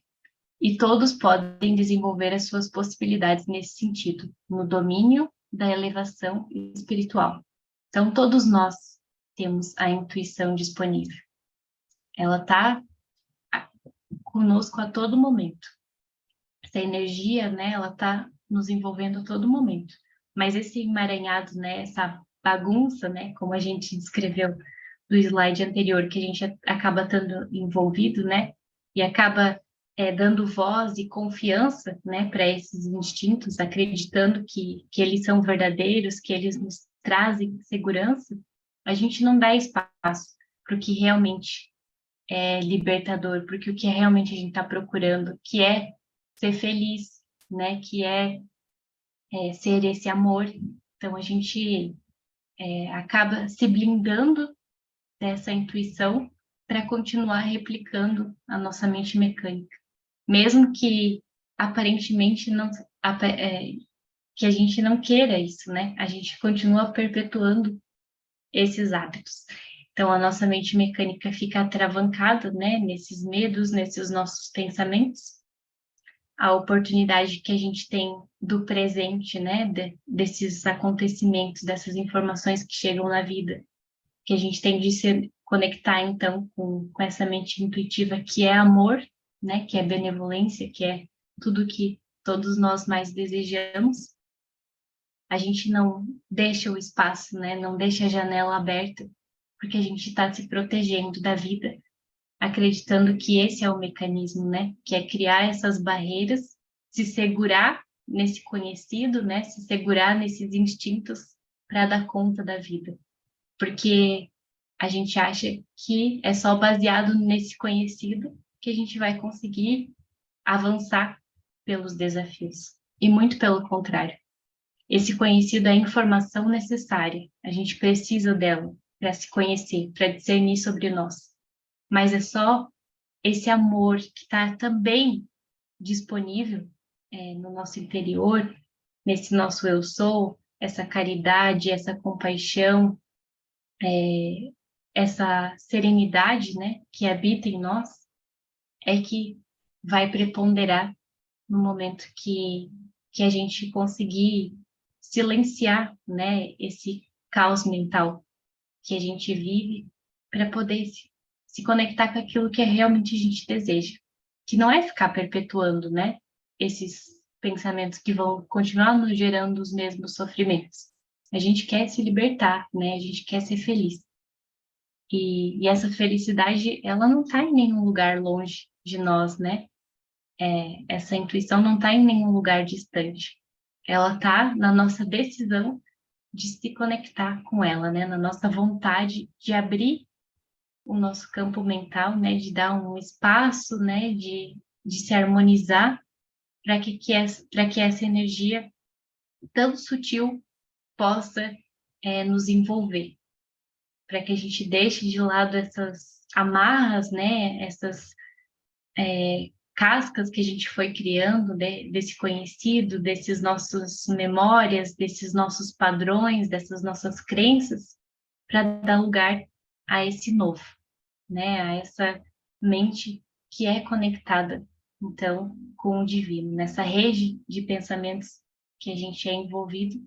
e todos podem desenvolver as suas possibilidades nesse sentido, no domínio da elevação espiritual. Então, todos nós temos a intuição disponível. Ela está conosco a todo momento. Essa energia, né, ela está nos envolvendo a todo momento. Mas esse emaranhado, né, essa bagunça, né, como a gente descreveu do slide anterior, que a gente acaba estando envolvido, né, e acaba dando voz e confiança, né, para esses instintos, acreditando que eles são verdadeiros, que eles nos trazem segurança, a gente não dá espaço para o que realmente é libertador, porque o que realmente a gente está procurando, que é ser feliz, né, que é ser esse amor. Então a gente acaba se blindando dessa intuição para continuar replicando a nossa mente mecânica, mesmo que aparentemente não que a gente não queira isso, né? A gente continua perpetuando esses hábitos. Então a nossa mente mecânica fica atravancada, né? Nesses medos, nesses nossos pensamentos. A oportunidade que a gente tem do presente, né? Desses acontecimentos, dessas informações que chegam na vida, que a gente tem de se conectar, então, com essa mente intuitiva que é amor, né? Que é benevolência, que é tudo que todos nós mais desejamos. A gente não deixa o espaço, né? Não deixa a janela aberta, porque a gente está se protegendo da vida, acreditando que esse é o mecanismo, né? Que é criar essas barreiras, se segurar nesse conhecido, né? Se segurar nesses instintos para dar conta da vida. Porque a gente acha que é só baseado nesse conhecido que a gente vai conseguir avançar pelos desafios. E muito pelo contrário. Esse conhecido é a informação necessária. A gente precisa dela para se conhecer, para discernir sobre nós. Mas é só esse amor que está também disponível no nosso interior, nesse nosso eu sou, essa caridade, essa compaixão, essa serenidade, né, que habita em nós, é que vai preponderar no momento que a gente conseguir silenciar, né, esse caos mental que a gente vive para poder se conectar com aquilo que realmente a gente deseja, que não é ficar perpetuando, né, esses pensamentos que vão continuar nos gerando os mesmos sofrimentos. A gente quer se libertar, né, a gente quer ser feliz. E essa felicidade, ela não está em nenhum lugar longe de nós, né? Essa intuição não está em nenhum lugar distante. Ela está na nossa decisão de se conectar com ela, né? Na nossa vontade de abrir o nosso campo mental, né? De dar um espaço, né? De se harmonizar para que essa energia tão sutil possa nos envolver, para que a gente deixe de lado essas amarras, né? Essas cascas que a gente foi criando desse conhecido, desses nossos memórias, desses nossos padrões, dessas nossas crenças, para dar lugar a esse novo, né? A essa mente que é conectada, então, com o divino, nessa rede de pensamentos que a gente é envolvido.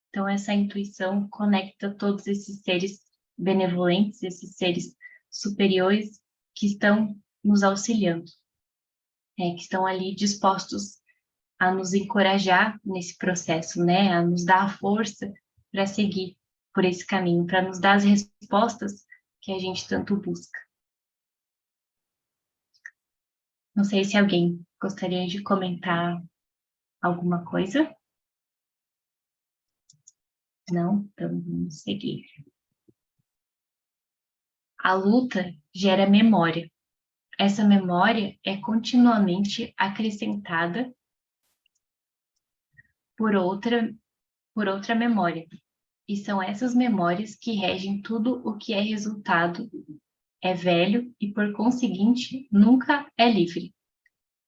Então, essa intuição conecta todos esses seres benevolentes, esses seres superiores que estão nos auxiliando, que estão ali dispostos a nos encorajar nesse processo, né? A nos dar a força para seguir por esse caminho, para nos dar as respostas que a gente tanto busca. Não sei se alguém gostaria de comentar alguma coisa. Não? Então vamos seguir. A luta gera memória. Essa memória é continuamente acrescentada por outra memória. E são essas memórias que regem tudo o que é resultado, é velho e, por conseguinte, nunca é livre.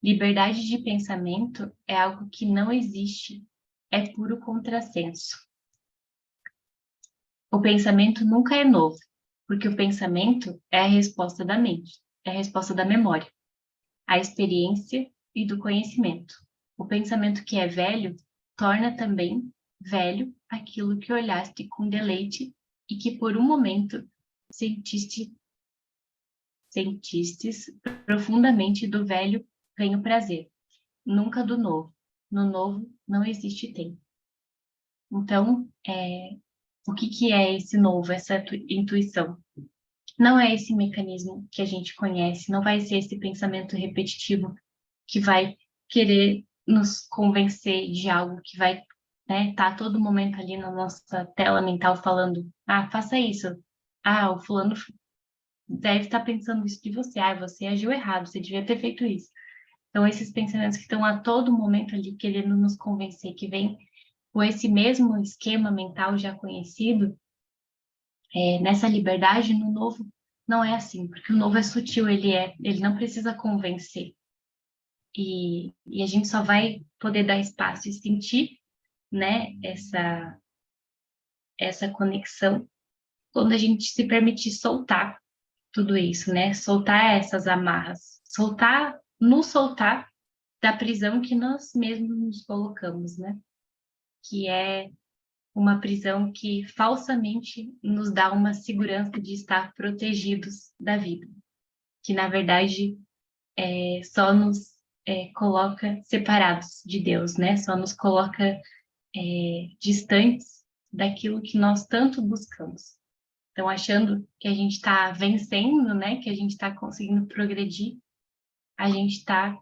Liberdade de pensamento é algo que não existe, é puro contrassenso. O pensamento nunca é novo, porque o pensamento é a resposta da mente, é a resposta da memória, a experiência e do conhecimento. O pensamento que é velho torna também velho aquilo que olhaste com deleite e que por um momento sentistes profundamente do velho vem o prazer, nunca do novo. No novo não existe tempo. Então, o que é esse novo, essa intuição? Não é esse mecanismo que a gente conhece, não vai ser esse pensamento repetitivo que vai querer nos convencer de algo que vai, né, tá a todo momento ali na nossa tela mental falando, faça isso. O fulano deve estar pensando isso de você. Você agiu errado, você devia ter feito isso. Então, esses pensamentos que estão a todo momento ali querendo nos convencer, que vem com esse mesmo esquema mental já conhecido, nessa liberdade, no novo, não é assim, porque o novo é sutil, ele não precisa convencer. E a gente só vai poder dar espaço e sentir, né, essa conexão quando a gente se permitir soltar tudo isso, né? Soltar essas amarras, nos soltar da prisão que nós mesmos nos colocamos, né? Que é uma prisão que falsamente nos dá uma segurança de estar protegidos da vida, que na verdade só nos coloca separados de Deus, né? Só nos coloca distantes daquilo que nós tanto buscamos. Então, achando que a gente está vencendo, né? Que a gente está conseguindo progredir, a gente está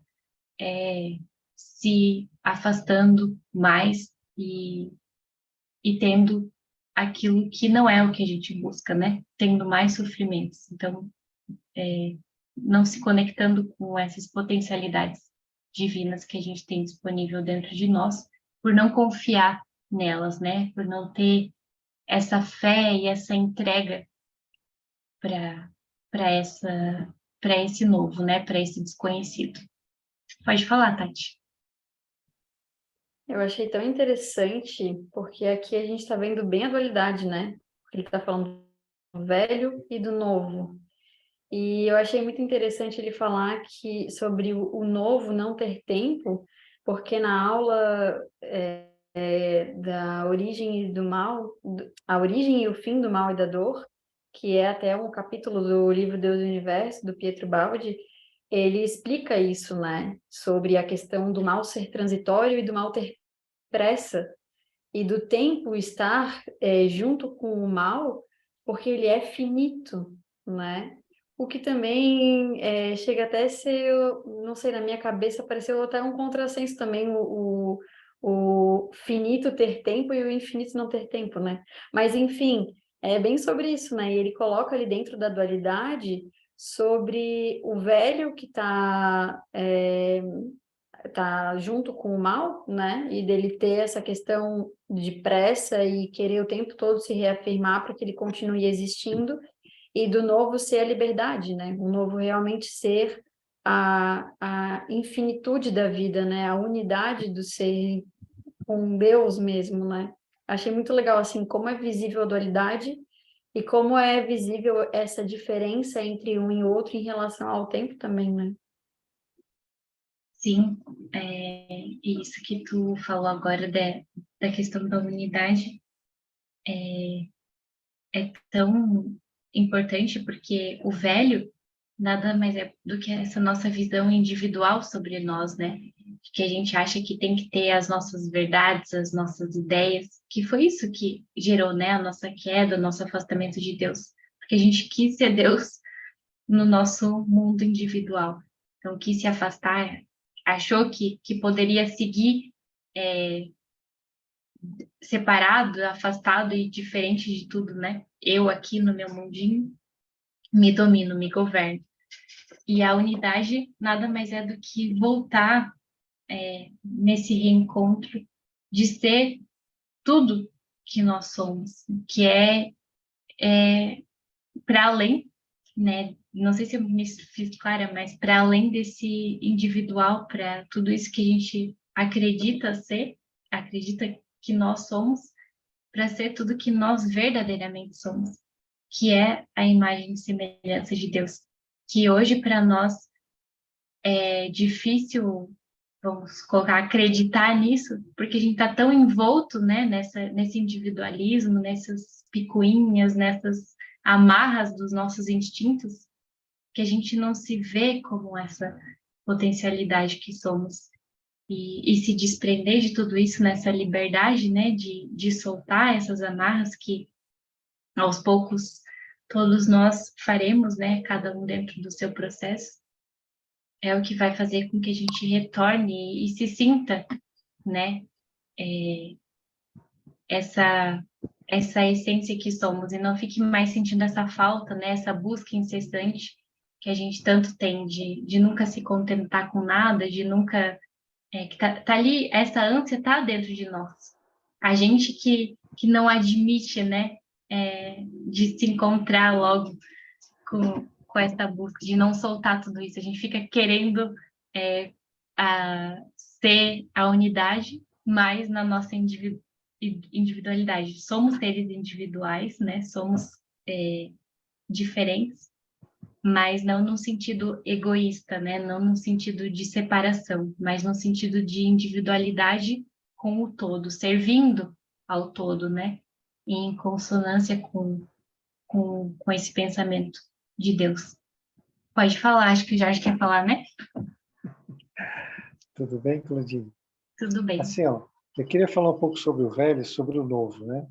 se afastando mais e tendo aquilo que não é o que a gente busca, né? Tendo mais sofrimentos. Então, não se conectando com essas potencialidades divinas que a gente tem disponível dentro de nós, por não confiar nelas, né? Por não ter essa fé e essa entrega para esse novo, né? Para esse desconhecido. Pode falar, Tati. Eu achei tão interessante, porque aqui a gente está vendo bem a dualidade, né? Ele está falando do velho e do novo. E eu achei muito interessante ele falar sobre o novo não ter tempo, porque na aula da origem e do mal, a origem e o fim do mal e da dor, que é até um capítulo do livro Deus e o Universo, do Pietro Baldi, ele explica isso, né? Sobre a questão do mal ser transitório e do mal ter pressa, e do tempo estar junto com o mal, porque ele é finito, né? O que também chega até a ser, não sei, na minha cabeça pareceu até um contrassenso também, o finito ter tempo e o infinito não ter tempo, né? Mas, enfim, é bem sobre isso, né? E ele coloca ali dentro da dualidade sobre o velho que tá junto com o mal, né? E dele ter essa questão de pressa e querer o tempo todo se reafirmar para que ele continue existindo, e do novo ser a liberdade, né? O novo realmente ser a infinitude da vida, né? A unidade do ser com Deus mesmo, né? Achei muito legal, assim, como é visível a dualidade e como é visível essa diferença entre um e outro em relação ao tempo também, né? Sim, isso que tu falou agora da questão da unidade é tão importante porque o velho nada mais é do que essa nossa visão individual sobre nós, né? Que a gente acha que tem que ter as nossas verdades, as nossas ideias, que foi isso que gerou, né, a nossa queda, o nosso afastamento de Deus, porque a gente quis ser Deus no nosso mundo individual. Então, quis se afastar, achou que poderia seguir separado, afastado e diferente de tudo, né? Eu aqui no meu mundinho me domino, me governo. E a unidade nada mais é do que voltar nesse reencontro de ser tudo que nós somos, que para além, né? Não sei se eu me fiz clara, mas para além desse individual, para tudo isso que a gente acredita ser, acredita que nós somos, para ser tudo que nós verdadeiramente somos, que é a imagem e semelhança de Deus. Que hoje para nós é difícil, vamos colocar, acreditar nisso, porque a gente está tão envolto, né, nesse individualismo, nessas picuinhas, nessas amarras dos nossos instintos, que a gente não se vê como essa potencialidade que somos. E se desprender de tudo isso nessa liberdade, né, de soltar essas amarras que aos poucos todos nós faremos, né, cada um dentro do seu processo, é o que vai fazer com que a gente retorne e se sinta, né, essa essência que somos e não fique mais sentindo essa falta, né, essa busca incessante que a gente tanto tem de nunca se contentar com nada, de nunca que tá ali, essa ânsia tá dentro de nós. A gente que não admite, né, de se encontrar logo com essa busca, de não soltar tudo isso. A gente fica querendo ser a unidade, mas na nossa individualidade. Somos seres individuais, né? Somos diferentes, mas não no sentido egoísta, né? Não no sentido de separação, mas no sentido de individualidade com o todo, servindo ao todo, né? Em consonância com esse pensamento de Deus. Pode falar, acho que o Jorge quer falar, né? Tudo bem, Claudine? Tudo bem. Assim, ó, eu queria falar um pouco sobre o velho e sobre o novo, né?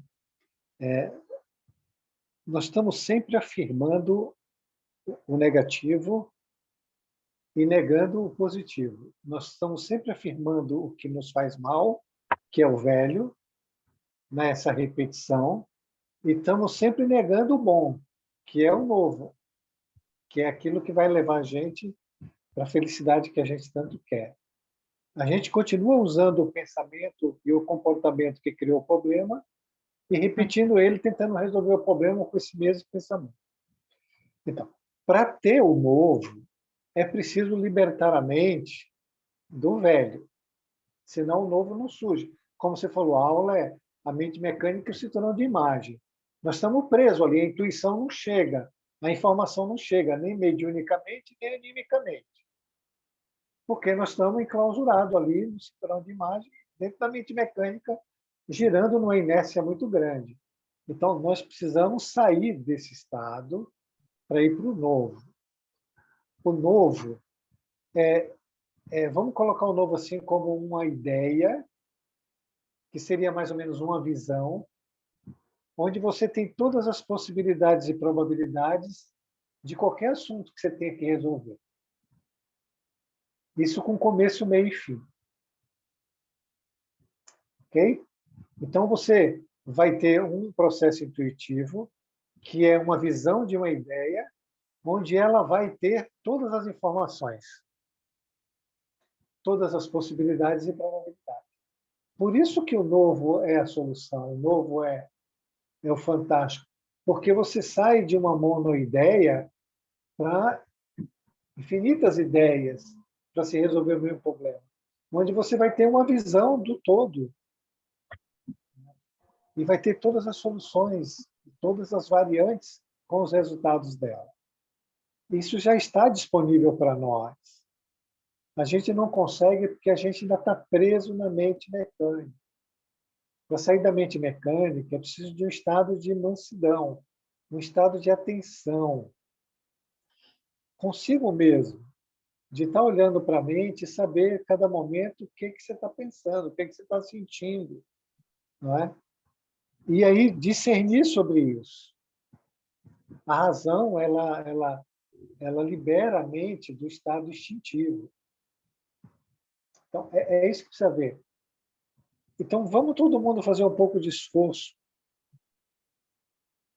Nós estamos sempre afirmando o negativo e negando o positivo. Nós estamos sempre afirmando o que nos faz mal, que é o velho, nessa repetição, e estamos sempre negando o bom, que é o novo, que é aquilo que vai levar a gente para a felicidade que a gente tanto quer. A gente continua usando o pensamento e o comportamento que criou o problema e repetindo ele, tentando resolver o problema com esse mesmo pensamento. Então, para ter o novo, é preciso libertar a mente do velho, senão o novo não surge. Como você falou, a aula é a mente mecânica se tornando de imagem. Nós estamos presos ali, a intuição não chega, a informação não chega, nem mediunicamente, nem animicamente. Porque nós estamos enclausurados ali no cinturão de imagem, dentro da mente mecânica, girando numa inércia muito grande. Então, nós precisamos sair desse estado para ir para o novo. O novo vamos colocar o novo assim como uma ideia, que seria mais ou menos uma visão, onde você tem todas as possibilidades e probabilidades de qualquer assunto que você tenha que resolver. Isso com começo, meio e fim. Ok? Então, você vai ter um processo intuitivo, que é uma visão de uma ideia, onde ela vai ter todas as informações, todas as possibilidades e probabilidades. Por isso que o novo é a solução, o novo é o fantástico, porque você sai de uma monoideia para infinitas ideias para se resolver o mesmo problema, onde você vai ter uma visão do todo e vai ter todas as soluções, todas as variantes com os resultados dela. Isso já está disponível para nós. A gente não consegue porque a gente ainda está preso na mente mecânica. Para sair da mente mecânica, é preciso de um estado de mansidão, um estado de atenção consigo mesmo, de estar olhando para a mente e saber a cada momento o que você está pensando, o que você está sentindo, não é? E aí discernir sobre isso. A razão, ela libera a mente do estado instintivo. Então, é isso que precisa ver. Então, vamos todo mundo fazer um pouco de esforço.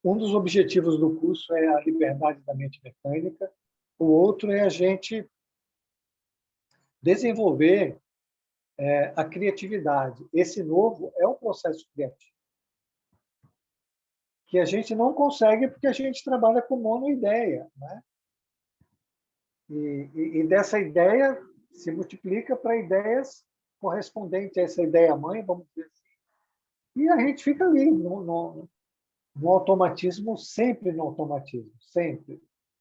Um dos objetivos do curso é a liberdade da mente mecânica, o outro é a gente desenvolver a criatividade. Esse novo é um processo criativo. que a gente não consegue porque a gente trabalha com monoideia, né? E dessa ideia se multiplica para ideias correspondentes a essa ideia-mãe, vamos dizer assim, e a gente fica ali, no automatismo, sempre no automatismo, sempre,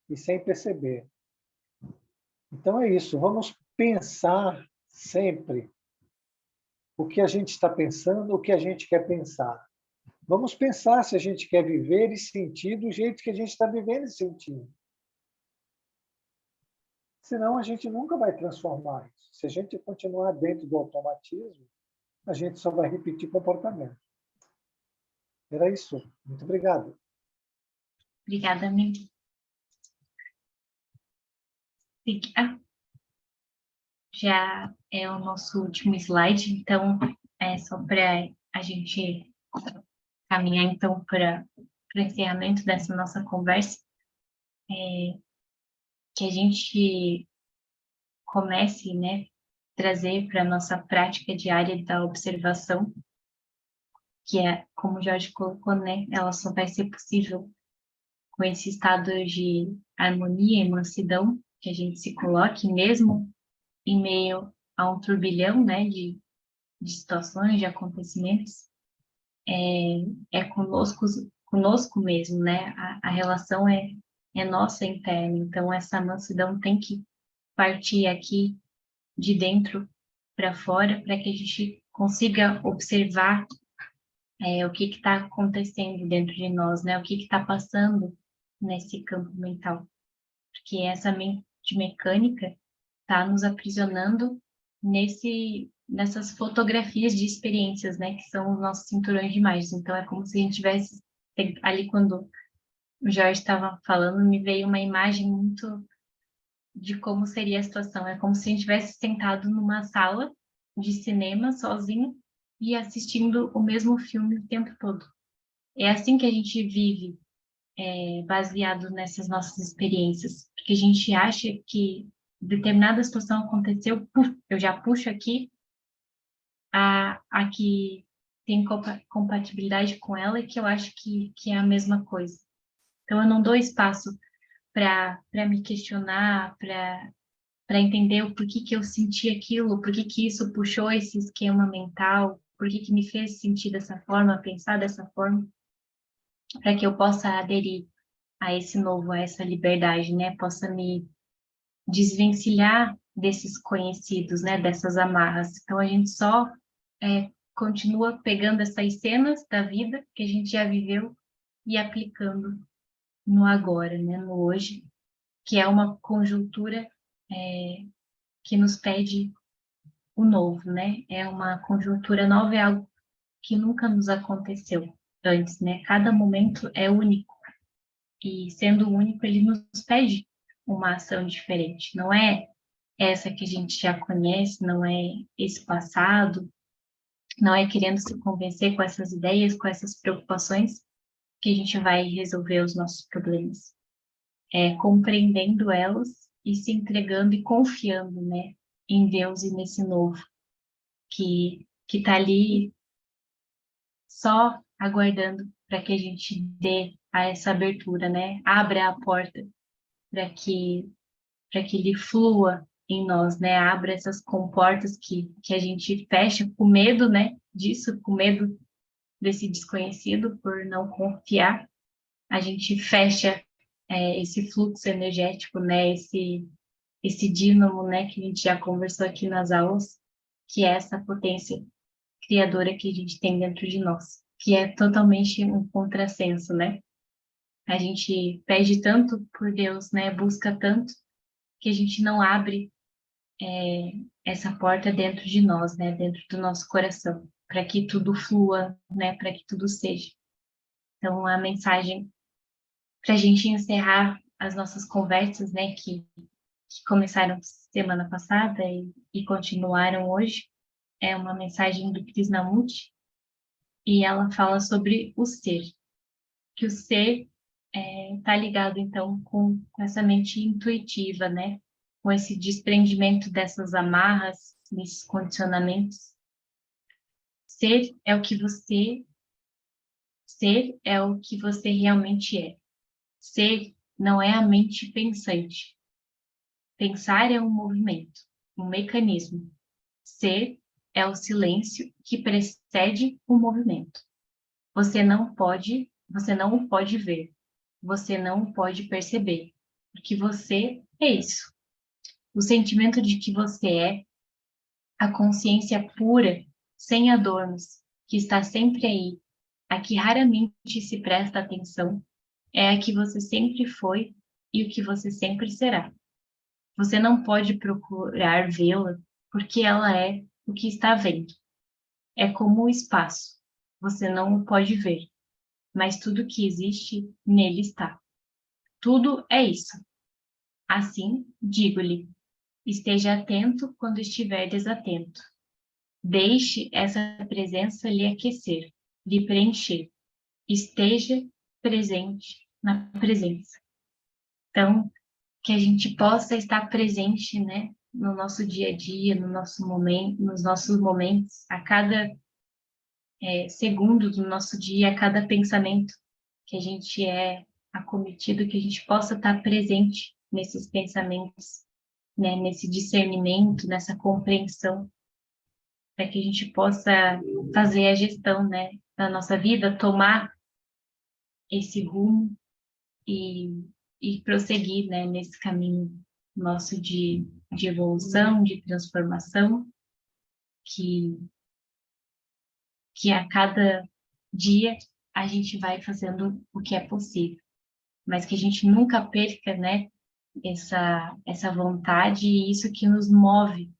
e sem perceber. Então é isso, vamos pensar sempre o que a gente está pensando, o que a gente quer pensar. Vamos pensar se a gente quer viver e sentir do jeito que a gente está vivendo e sentindo. Senão a gente nunca vai transformar isso. Se a gente continuar dentro do automatismo, a gente só vai repetir comportamento. Era isso. Muito obrigado. Obrigada, amigo. Já é o nosso último slide, então é só para a gente caminhar então para o encerramento dessa nossa conversa, que a gente comece, né, trazer para a nossa prática diária da observação, que é, como o Jorge colocou, né, ela só vai ser possível com esse estado de harmonia e mansidão que a gente se coloque, mesmo em meio a um turbilhão, né, de situações, de acontecimentos, é conosco mesmo, né? A relação é nossa interna, então essa mansidão tem que partir aqui de dentro para fora, para que a gente consiga observar o que está acontecendo dentro de nós, né? O que está passando nesse campo mental, porque essa mente mecânica está nos aprisionando nessas fotografias de experiências, né, que são os nossos cinturões de imagens. Então, é como se a gente tivesse, ali quando o Jorge estava falando, me veio uma imagem muito de como seria a situação. É como se a gente tivesse sentado numa sala de cinema, sozinho, e assistindo o mesmo filme o tempo todo. É assim que a gente vive, baseado nessas nossas experiências, porque a gente acha que determinada situação aconteceu, eu já puxo aqui a que tem compatibilidade com ela e que eu acho que é a mesma coisa. Então, eu não dou espaço para me questionar, para entender o porquê que eu senti aquilo, por que isso puxou esse esquema mental, por que me fez sentir dessa forma, pensar dessa forma, para que eu possa aderir a esse novo, a essa liberdade, né? Possa me desvencilhar desses conhecidos, né? Dessas amarras. Então, a gente só continua pegando essas cenas da vida que a gente já viveu e aplicando no agora, né? No hoje, que é uma conjuntura que nos pede o novo, né? É uma conjuntura nova, é algo que nunca nos aconteceu antes, né? Cada momento é único e sendo único, ele nos pede uma ação diferente. Não é essa que a gente já conhece, não é esse passado, não é querendo se convencer com essas ideias, com essas preocupações, que a gente vai resolver os nossos problemas. É compreendendo elas e se entregando e confiando, né, em Deus e nesse novo que está ali só aguardando para que a gente dê a essa abertura, né? Abra a porta para que ele flua em nós, né? Abra essas comportas que a gente fecha com medo, né? Disso, com medo desse desconhecido, por não confiar. A gente fecha esse fluxo energético, né? Esse dínamo, né? Que a gente já conversou aqui nas aulas, que é essa potência criadora que a gente tem dentro de nós, que é totalmente um contrassenso, né? A gente pede tanto por Deus, né? Busca tanto que a gente não abre essa porta dentro de nós, né? Dentro do nosso coração, para que tudo flua, né? Para que tudo seja. Então, a mensagem para a gente encerrar as nossas conversas, né? Que começaram semana passada e continuaram hoje, é uma mensagem do Krishnamurti, e ela fala sobre o ser, que o ser está ligado, então, com essa mente intuitiva, né? Com esse desprendimento dessas amarras, desses condicionamentos. Ser é o que você Ser é o que você realmente é. Ser não é a mente pensante. Pensar é um movimento, um mecanismo. Ser é o silêncio que precede o movimento. Você não o pode ver. Você não o pode perceber. Porque você é isso. O sentimento de que você é, a consciência pura, sem adornos, que está sempre aí, a que raramente se presta atenção, é a que você sempre foi e o que você sempre será. Você não pode procurar vê-la, porque ela é o que está vendo. É como o espaço. Você não o pode ver, mas tudo que existe nele está. Tudo é isso. Assim, digo-lhe, esteja atento quando estiver desatento. Deixe essa presença lhe aquecer, lhe preencher. Esteja presente na presença. Então, que a gente possa estar presente, né, no nosso dia a dia, no nosso momento, nos nossos momentos, a cada segundo do nosso dia, a cada pensamento que a gente é acometido, que a gente possa estar presente nesses pensamentos, né, nesse discernimento, nessa compreensão, para que a gente possa fazer a gestão, né, da nossa vida, tomar esse rumo e, e prosseguir, né, nesse caminho nosso de evolução, de transformação, que, que a cada dia a gente vai fazendo o que é possível, mas que a gente nunca perca, né, essa vontade e isso que nos move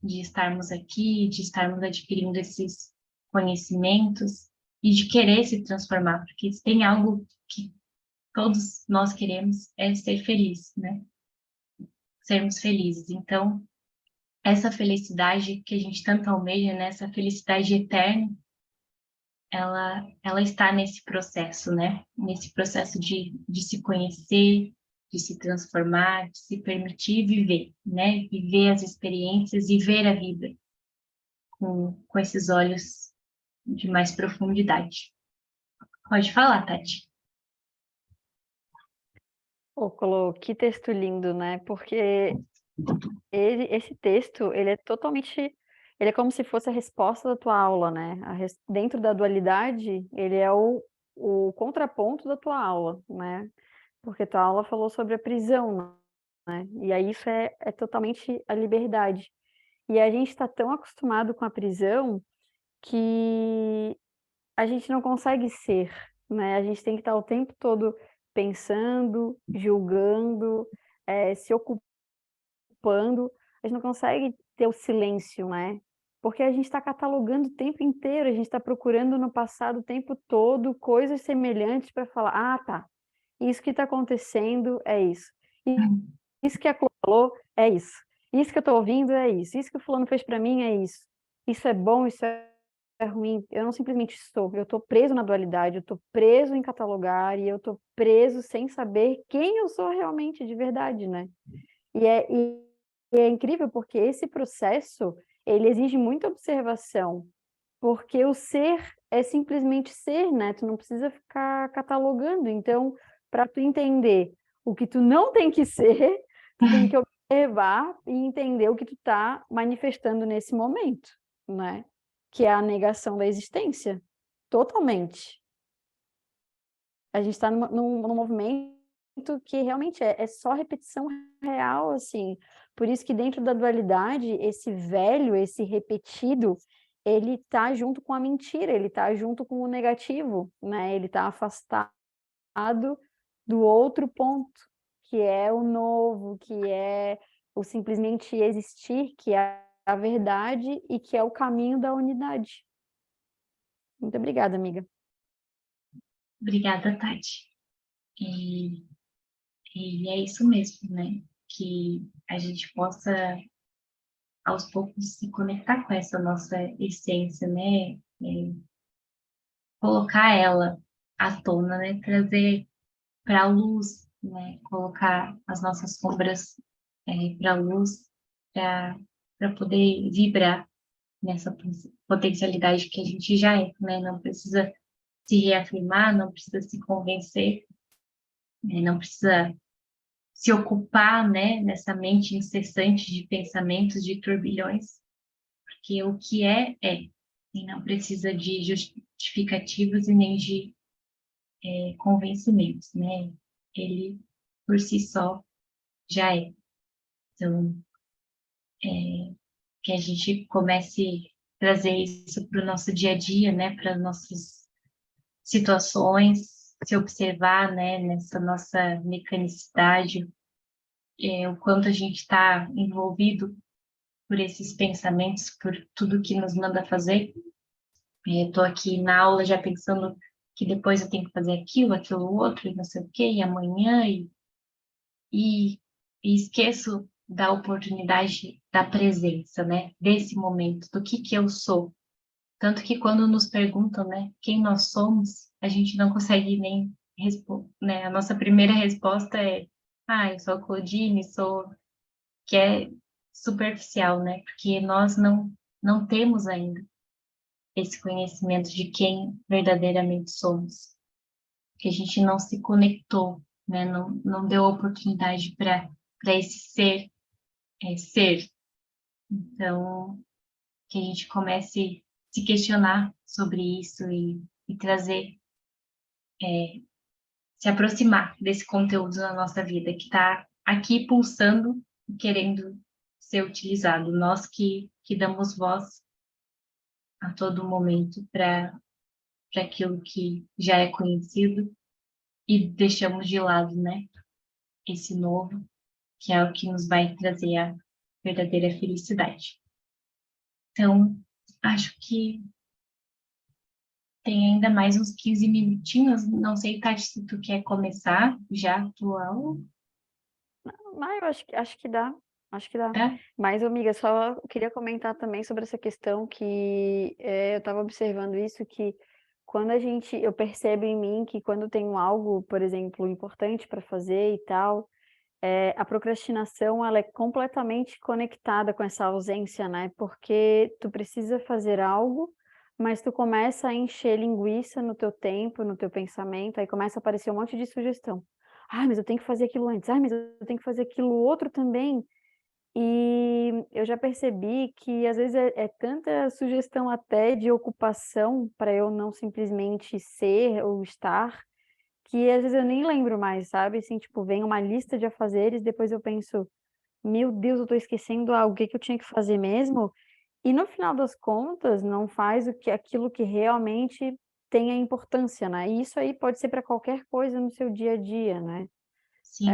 de estarmos aqui, de estarmos adquirindo esses conhecimentos e de querer se transformar, porque se tem algo que todos nós queremos é ser feliz, né? Sermos felizes. Então, essa felicidade que a gente tanto almeja, né? Essa felicidade eterna, ela está nesse processo, né? Nesse processo de se conhecer, de se transformar, de se permitir viver, né? Viver as experiências e ver a vida com esses olhos de mais profundidade. Pode falar, Tati. Ô, Colo, que texto lindo, né? Porque esse texto, ele é como se fosse a resposta da tua aula, né? Dentro da dualidade, ele é o contraponto da tua aula, né? Porque tua aula falou sobre a prisão, né? E aí isso é totalmente a liberdade. E a gente está tão acostumado com a prisão que a gente não consegue ser, né? A gente tem que estar o tempo todo pensando, julgando, se ocupando. A gente não consegue ter o silêncio, né? Porque a gente está catalogando o tempo inteiro, a gente está procurando no passado o tempo todo coisas semelhantes para falar, ah, tá, isso que está acontecendo é isso. E isso que a Clô falou é isso. Isso que eu estou ouvindo é isso. Isso que o fulano fez para mim é isso. Isso é bom, isso é ruim. Eu não simplesmente estou. Eu estou preso na dualidade, eu estou preso em catalogar e eu estou preso sem saber quem eu sou realmente de verdade, né? E é incrível porque esse processo, ele exige muita observação, porque o ser é simplesmente ser, né? Tu não precisa ficar catalogando. Então, para tu entender o que tu não tem que ser, tu tem que observar e entender o que tu está manifestando nesse momento, né? Que é a negação da existência, totalmente. A gente está num movimento que realmente é só repetição real, assim. Por isso que dentro da dualidade, esse velho, esse repetido, ele tá junto com a mentira, ele tá junto com o negativo, né? Ele tá afastado do outro ponto, que é o novo, que é o simplesmente existir, que é a verdade e que é o caminho da unidade. Muito obrigada, amiga. Obrigada, Tati. E é isso mesmo, né? Que a gente possa, aos poucos, se conectar com essa nossa essência, né? Colocar ela à tona, né? Trazer para a luz, né? Colocar as nossas sombras para a luz, para poder vibrar nessa potencialidade que a gente já é, né? Não precisa se reafirmar, não precisa se convencer, né? Não precisa se ocupar, né, nessa mente incessante de pensamentos, de turbilhões, porque o que é, e não precisa de justificativos e nem de convencimentos, né? Ele, por si só, já é. Então, que a gente comece a trazer isso para o nosso dia a dia, né, para nossas situações, se observar, né, nessa nossa mecanicidade, o quanto a gente está envolvido por esses pensamentos, por tudo que nos manda fazer. Estou aqui na aula já pensando que depois eu tenho que fazer aquilo, aquilo outro, e não sei o quê, e amanhã, e, e esqueço da oportunidade da presença, né, desse momento, do que eu sou. Tanto que quando nos perguntam, né, quem nós somos, a gente não consegue nem responder, né? A nossa primeira resposta é, eu sou a Claudine, sou, que é superficial, né? Porque nós não temos ainda esse conhecimento de quem verdadeiramente somos, que a gente não se conectou, né? Não deu oportunidade para esse ser. Então, que a gente comece a se questionar sobre isso e trazer, se aproximar desse conteúdo na nossa vida que está aqui pulsando e querendo ser utilizado. Nós que damos voz a todo momento para aquilo que já é conhecido e deixamos de lado, né, esse novo, que é o que nos vai trazer a verdadeira felicidade. Então, acho que tem ainda mais uns 15 minutinhos. Não sei, Tati, se tu quer começar já a tua aula, Mas eu acho que dá, acho que dá. tá? Mas, amiga, só queria comentar também sobre essa questão que eu estava observando isso, que quando eu percebo em mim que quando tenho algo, por exemplo, importante para fazer e tal, a procrastinação ela é completamente conectada com essa ausência, né? Porque tu precisa fazer algo, mas tu começa a encher linguiça no teu tempo, no teu pensamento, aí começa a aparecer um monte de sugestão. Mas eu tenho que fazer aquilo antes. Mas eu tenho que fazer aquilo outro também. E eu já percebi que às vezes é tanta sugestão até de ocupação para eu não simplesmente ser ou estar, que às vezes eu nem lembro mais, sabe? Assim, tipo, vem uma lista de afazeres, depois eu penso, meu Deus, eu tô esquecendo o que eu tinha que fazer mesmo. E no final das contas, não faz aquilo que realmente tem a importância, né? E isso aí pode ser para qualquer coisa no seu dia a dia, né? Sim.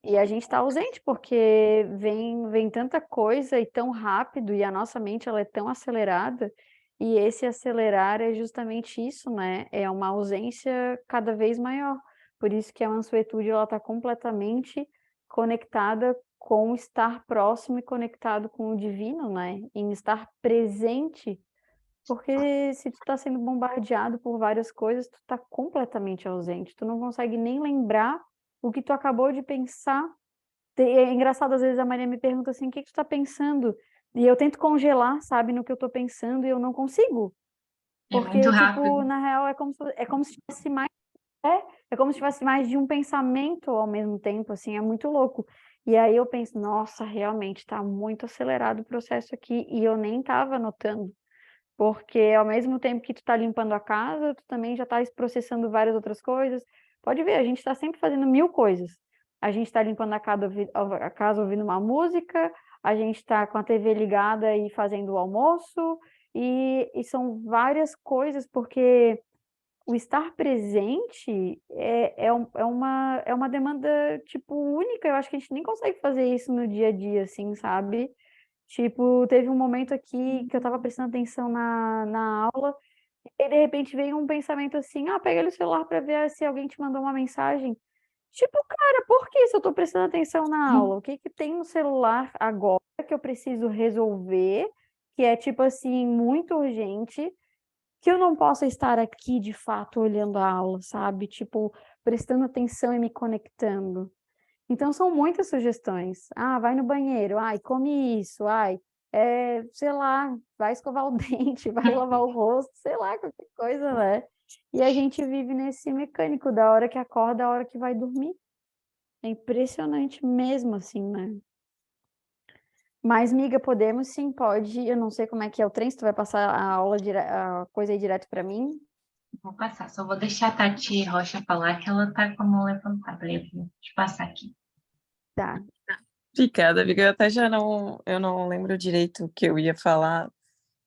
E a gente está ausente porque vem tanta coisa e tão rápido, e a nossa mente ela é tão acelerada, e esse acelerar é justamente isso, né? É uma ausência cada vez maior. Por isso que a mansuetude ela está completamente conectada com estar próximo e conectado com o divino, né? Em estar presente, porque se tu está sendo bombardeado por várias coisas, tu está completamente ausente. Tu não consegue nem lembrar o que tu acabou de pensar. É engraçado, às vezes a Maria me pergunta assim, o que tu está pensando? E eu tento congelar, sabe, no que eu estou pensando e eu não consigo. É muito Porque, tipo, rápido. na real, é como se tivesse mais, é, é como se tivesse mais de um pensamento ao mesmo tempo, assim, é muito louco. E aí eu penso, nossa, realmente está muito acelerado o processo aqui e eu nem estava notando. Porque ao mesmo tempo que tu tá limpando a casa, tu também já tá processando várias outras coisas. Pode ver, a gente está sempre fazendo 1000 coisas. A gente está limpando a casa ouvindo uma música, a gente está com a TV ligada e fazendo o almoço, e são várias coisas, porque o estar presente é uma demanda, tipo, única. Eu acho que a gente nem consegue fazer isso no dia a dia, assim, sabe? Tipo, teve um momento aqui que eu estava prestando atenção na aula, e de repente veio um pensamento assim: pega ali o celular para ver se alguém te mandou uma mensagem. Tipo, cara, por que se eu estou prestando atenção na aula? O que que tem no celular agora que eu preciso resolver, que é tipo assim, muito urgente, que eu não possa estar aqui de fato olhando a aula, sabe? Tipo, prestando atenção e me conectando. Então são muitas sugestões. Vai no banheiro, come isso, sei lá, vai escovar o dente, vai lavar o rosto, sei lá, qualquer coisa, né? E a gente vive nesse mecânico da hora que acorda, a hora que vai dormir. É impressionante mesmo, assim, né? Mas, miga, podemos sim, pode. Eu não sei como é que é o trem, se tu vai passar a coisa aí direto para mim. Vou passar, só vou deixar a Tati Rocha falar que ela tá com a mão levantada. Eu vou te passar aqui. Tá. Obrigada, amiga. Eu até já eu não lembro direito o que eu ia falar.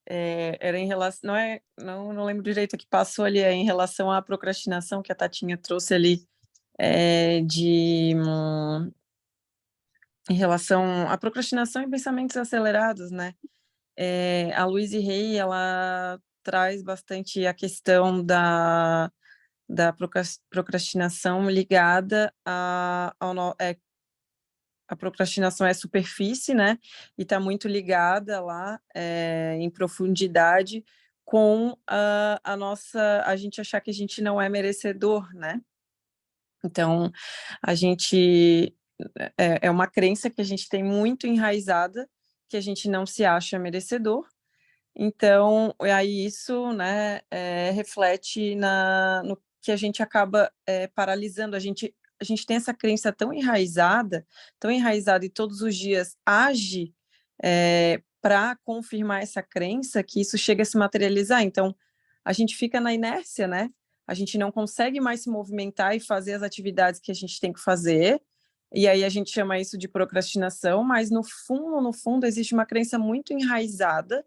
Era em relação, não lembro direito o que passou ali, é em relação à procrastinação que a Tatinha trouxe ali, em relação à procrastinação e pensamentos acelerados, né? A Louise Hay, ela traz bastante a questão da procrastinação ligada a procrastinação é superfície, né? E está muito ligada lá, em profundidade, com a gente achar que a gente não é merecedor, né? Então, a gente é uma crença que a gente tem muito enraizada, que a gente não se acha merecedor. Então, aí isso, né, reflete no que a gente acaba paralisando. A gente tem essa crença tão enraizada e todos os dias age para confirmar essa crença que isso chega a se materializar. Então, a gente fica na inércia, né? A gente não consegue mais se movimentar e fazer as atividades que a gente tem que fazer. E aí a gente chama isso de procrastinação, mas no fundo, existe uma crença muito enraizada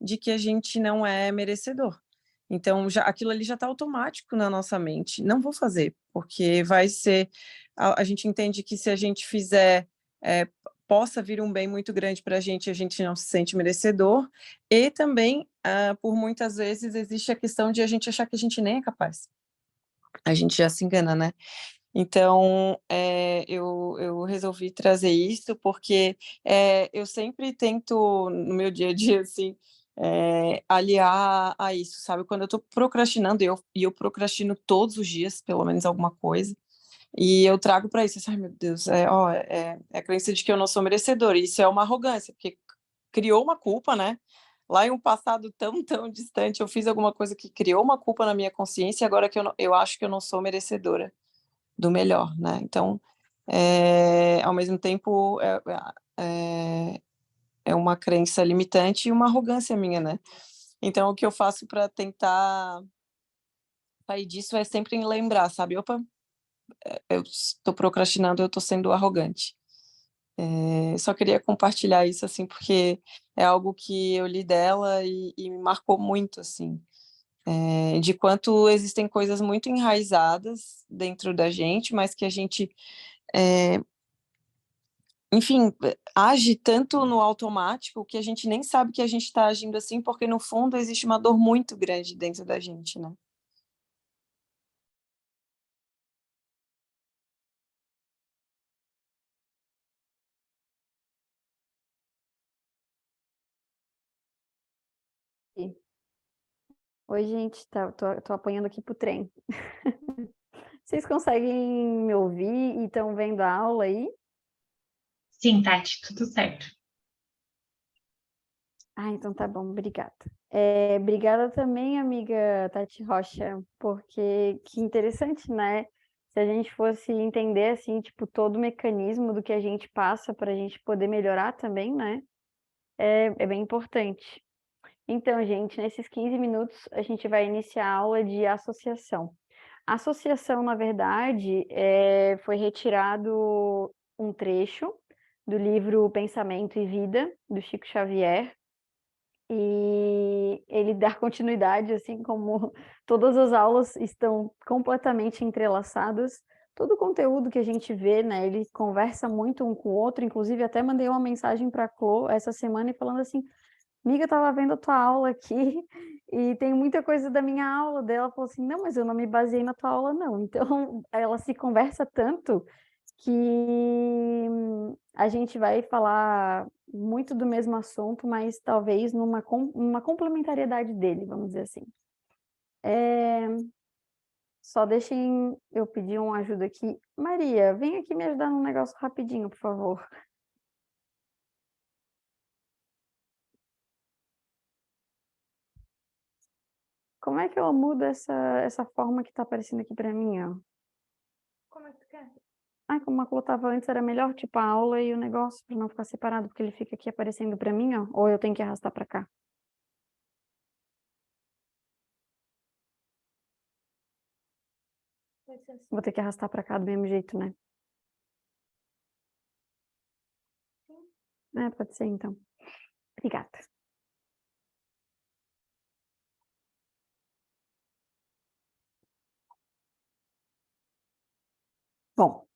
de que a gente não é merecedor. Então, aquilo ali já está automático na nossa mente. Não vou fazer, porque vai ser. A gente entende que se a gente fizer, possa vir um bem muito grande para a gente não se sente merecedor. E também, por muitas vezes, existe a questão de a gente achar que a gente nem é capaz. A gente já se engana, né? Então, eu resolvi trazer isso porque eu sempre tento, no meu dia a dia, assim, aliar a isso, sabe? Quando eu estou procrastinando, e eu procrastino todos os dias, pelo menos alguma coisa, e eu trago para isso, assim, ai meu Deus, é a crença de que eu não sou merecedora, e isso é uma arrogância, porque criou uma culpa, né? Lá em um passado tão distante, eu fiz alguma coisa que criou uma culpa na minha consciência, e agora que eu acho que eu não sou merecedora do melhor, né? Então, ao mesmo tempo, é uma crença limitante e uma arrogância minha, né? Então, o que eu faço para tentar sair disso é sempre lembrar, sabe? Opa, eu estou procrastinando, eu estou sendo arrogante. Só queria compartilhar isso, assim, porque é algo que eu li dela e me marcou muito, assim, de quanto existem coisas muito enraizadas dentro da gente, mas que a gente enfim, age tanto no automático que a gente nem sabe que a gente está agindo assim, porque no fundo existe uma dor muito grande dentro da gente, né? Oi, gente, tô apanhando aqui pro trem. Vocês conseguem me ouvir e estão vendo a aula aí? Sim, Tati, tudo certo. Ah, então tá bom, obrigada. Obrigada também, amiga Tati Rocha, porque que interessante, né? Se a gente fosse entender, assim, tipo, todo o mecanismo do que a gente passa para a gente poder melhorar também, né? É bem importante. Então, gente, nesses 15 minutos a gente vai iniciar a aula de associação. A associação, na verdade, foi retirado um trecho do livro Pensamento e Vida, do Chico Xavier, e ele dá continuidade, assim como todas as aulas estão completamente entrelaçadas. Todo o conteúdo que a gente vê, né, ele conversa muito um com o outro, inclusive até mandei uma mensagem para a Clô essa semana e falando assim, amiga, eu estava vendo a tua aula aqui e tem muita coisa da minha aula dela. Falou assim, não, mas eu não me baseei na tua aula, não. Então, ela se conversa tanto que a gente vai falar muito do mesmo assunto, mas talvez numa complementariedade dele, vamos dizer assim. Só deixem eu pedir uma ajuda aqui. Maria, vem aqui me ajudar num negócio rapidinho, por favor. Como é que eu mudo essa forma que tá aparecendo aqui para mim, ó? Como é que tu quer? Ai, como a cor estava antes, era melhor, tipo, a aula e o negócio, para não ficar separado, porque ele fica aqui aparecendo para mim, ó, ou eu tenho que arrastar para cá? Pode ser assim. Vou ter que arrastar para cá do mesmo jeito, né? É, pode ser então. Obrigada. Bom,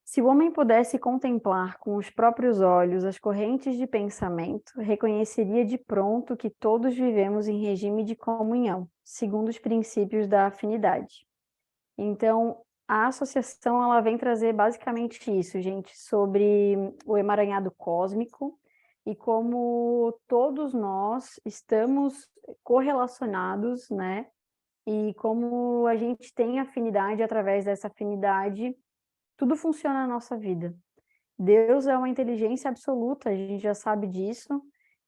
se o homem pudesse contemplar com os próprios olhos as correntes de pensamento, reconheceria de pronto que todos vivemos em regime de comunhão, segundo os princípios da afinidade. Então, a associação ela vem trazer basicamente isso, gente, sobre o emaranhado cósmico e como todos nós estamos correlacionados, né? E como a gente tem afinidade, através dessa afinidade, tudo funciona na nossa vida. Deus é uma inteligência absoluta, a gente já sabe disso,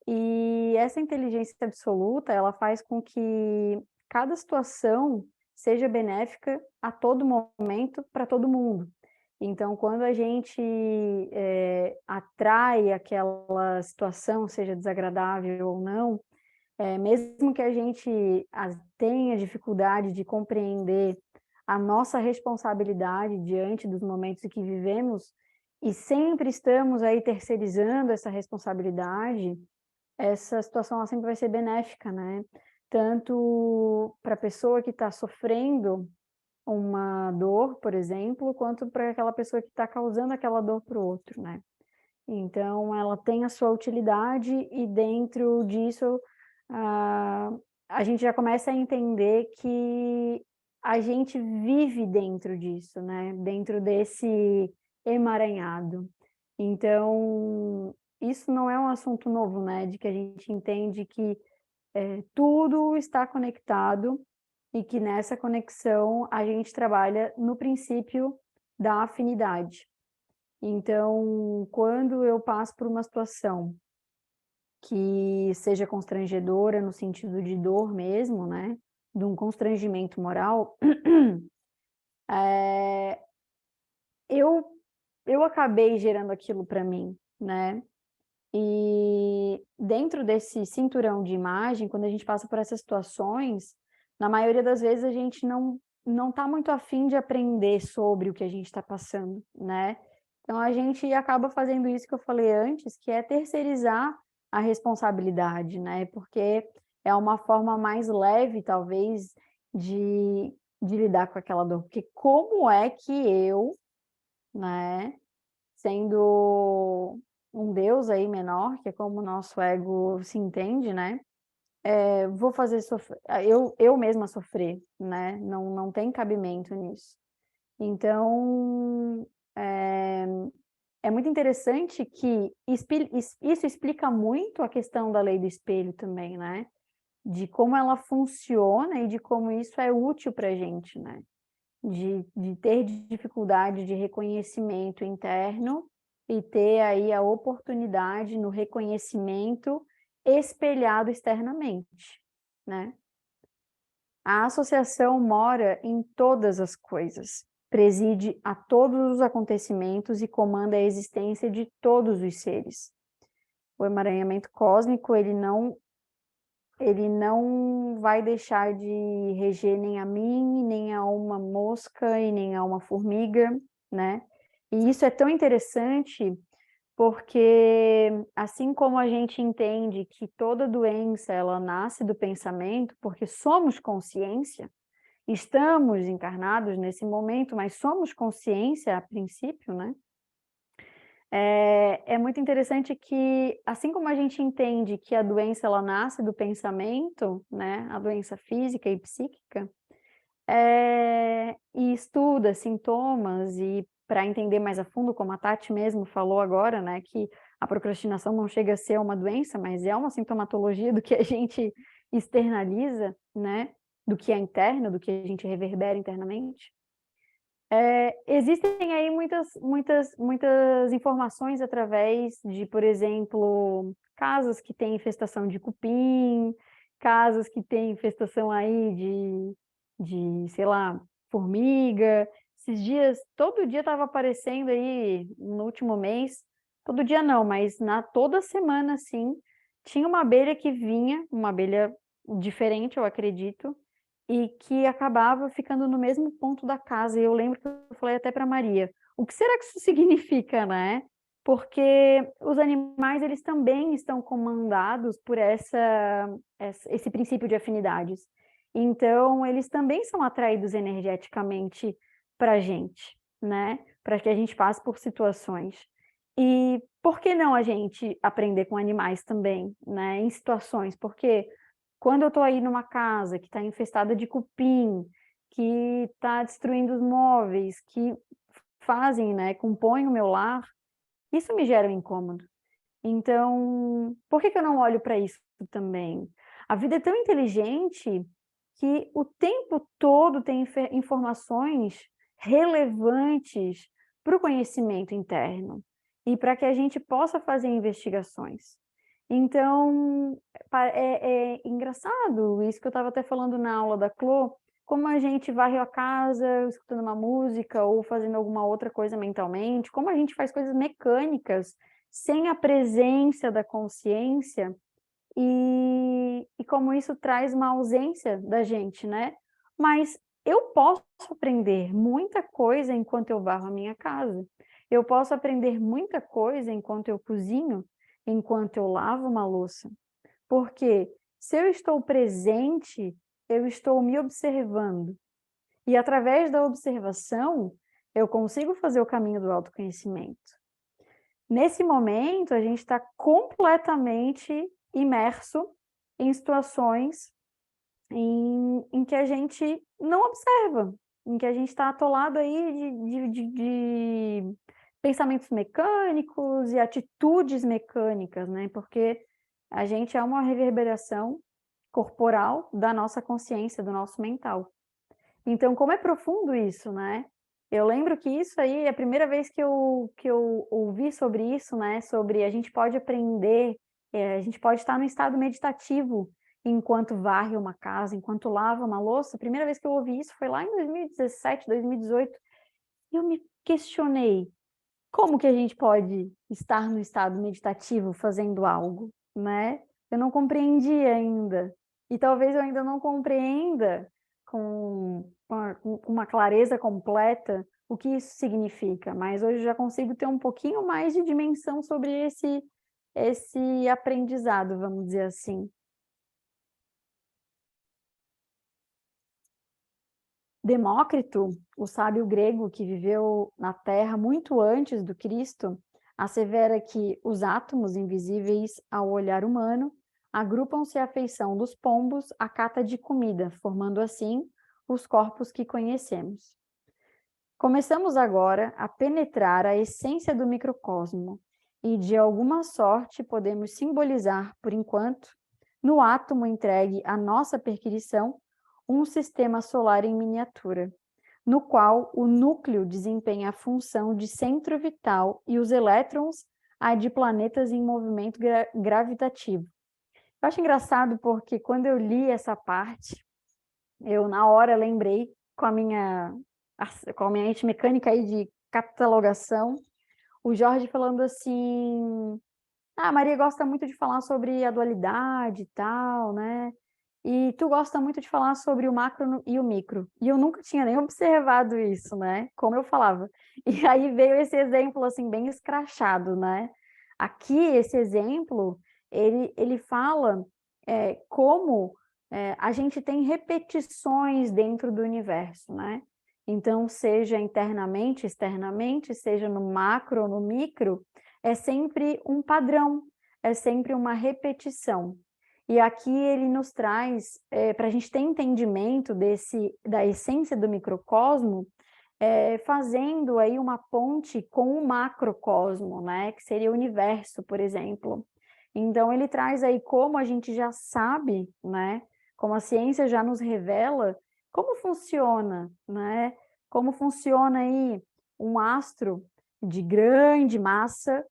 e essa inteligência absoluta, ela faz com que cada situação seja benéfica a todo momento, para todo mundo. Então, quando a gente atrai aquela situação, seja desagradável ou não, mesmo que a gente tenha dificuldade de compreender a nossa responsabilidade diante dos momentos em que vivemos, e sempre estamos aí terceirizando essa responsabilidade, essa situação ela sempre vai ser benéfica, né? Tanto para a pessoa que está sofrendo uma dor, por exemplo, quanto para aquela pessoa que está causando aquela dor para o outro, né? Então, ela tem a sua utilidade e dentro disso, a gente já começa a entender que a gente vive dentro disso, né? Dentro desse emaranhado. Então, isso não é um assunto novo, né? De que a gente entende que tudo está conectado e que nessa conexão a gente trabalha no princípio da afinidade. Então, quando eu passo por uma situação que seja constrangedora no sentido de dor mesmo, né, de um constrangimento moral, eu acabei gerando aquilo para mim, né? E dentro desse cinturão de imagem, quando a gente passa por essas situações, na maioria das vezes a gente não está muito afim de aprender sobre o que a gente está passando, né? Então a gente acaba fazendo isso que eu falei antes, que é terceirizar a responsabilidade, né? Porque é uma forma mais leve, talvez, de lidar com aquela dor. Porque como é que eu, né, sendo um Deus aí menor, que é como o nosso ego se entende, né? Vou fazer sofrer, eu mesma sofrer, né? Não tem cabimento nisso. Então, é muito interessante que isso explica muito a questão da lei do espelho também, né? De como ela funciona e de como isso é útil para a gente, né? De ter dificuldade de reconhecimento interno e ter aí a oportunidade no reconhecimento espelhado externamente, né? A associação mora em todas as coisas, preside a todos os acontecimentos e comanda a existência de todos os seres. O emaranhamento cósmico, ele não vai deixar de reger nem a mim, nem a uma mosca e nem a uma formiga, né? E isso é tão interessante porque assim como a gente entende que toda doença ela nasce do pensamento, porque somos consciência, estamos encarnados nesse momento, mas somos consciência a princípio, né? É muito interessante que, assim como a gente entende que a doença ela nasce do pensamento, né, a doença física e psíquica, e estuda sintomas e para entender mais a fundo, como a Tati mesmo falou agora, né, que a procrastinação não chega a ser uma doença, mas é uma sintomatologia do que a gente externaliza, né, do que é interno, do que a gente reverbera internamente. Existem aí muitas informações através de, por exemplo, casas que têm infestação de cupim, casas que tem infestação aí sei lá, formiga. Esses dias, todo dia estava aparecendo aí, no último mês, todo dia não, mas toda semana, assim, tinha uma abelha que vinha, uma abelha diferente, eu acredito, e que acabava ficando no mesmo ponto da casa. E eu lembro que eu falei até para Maria, o que será que isso significa, né? Porque os animais, eles também estão comandados por esse princípio de afinidades. Então, eles também são atraídos energeticamente para a gente, né? Para que a gente passe por situações. E por que não a gente aprender com animais também, né? Em situações? Porque quando eu estou aí numa casa que está infestada de cupim, que está destruindo os móveis, que fazem, né, compõem o meu lar, isso me gera um incômodo. Então, por que eu não olho para isso também? A vida é tão inteligente que o tempo todo tem informações relevantes para o conhecimento interno e para que a gente possa fazer investigações. Então, é engraçado isso que eu estava até falando na aula da Clô, como a gente varre a casa escutando uma música ou fazendo alguma outra coisa mentalmente, como a gente faz coisas mecânicas sem a presença da consciência e como isso traz uma ausência da gente, né? Mas eu posso aprender muita coisa enquanto eu varro a minha casa. Eu posso aprender muita coisa enquanto eu cozinho, enquanto eu lavo uma louça. Porque se eu estou presente, eu estou me observando. E através da observação, eu consigo fazer o caminho do autoconhecimento. Nesse momento, a gente está completamente imerso em situações em que a gente não observa, em que a gente está atolado aí de pensamentos mecânicos e atitudes mecânicas, né? Porque a gente é uma reverberação corporal da nossa consciência, do nosso mental. Então, como é profundo isso, né? Eu lembro que isso aí, é a primeira vez que eu ouvi sobre isso, né? Sobre a gente pode aprender, a gente pode estar no estado meditativo enquanto varre uma casa, enquanto lava uma louça. A primeira vez que eu ouvi isso foi lá em 2017, 2018. E eu me questionei, como que a gente pode estar no estado meditativo fazendo algo, né? Eu não compreendi ainda. E talvez eu ainda não compreenda com uma clareza completa o que isso significa, mas hoje eu já consigo ter um pouquinho mais de dimensão sobre esse aprendizado, vamos dizer assim. Demócrito, o sábio grego que viveu na Terra muito antes do Cristo, assevera que os átomos invisíveis ao olhar humano agrupam-se à feição dos pombos à cata de comida, formando assim os corpos que conhecemos. Começamos agora a penetrar a essência do microcosmo e, de alguma sorte, podemos simbolizar, por enquanto, no átomo entregue à nossa perquisição, um sistema solar em miniatura, no qual o núcleo desempenha a função de centro vital e os elétrons a de planetas em movimento gravitativo. Eu acho engraçado porque quando eu li essa parte, eu na hora lembrei com a minha mente mecânica aí de catalogação, o Jorge falando assim, a Maria gosta muito de falar sobre a dualidade e tal, né? E tu gosta muito de falar sobre o macro e o micro. E eu nunca tinha nem observado isso, né? Como eu falava. E aí veio esse exemplo, assim, bem escrachado, né? Aqui, esse exemplo, ele fala como a gente tem repetições dentro do universo, né? Então, seja internamente, externamente, seja no macro ou no micro, é sempre um padrão, é sempre uma repetição. E aqui ele nos traz, para a gente ter entendimento da essência do microcosmo, fazendo aí uma ponte com o macrocosmo, né? Que seria o universo, por exemplo. Então, ele traz aí como a gente já sabe, né? Como a ciência já nos revela, como funciona, né? Como funciona aí um astro de grande massa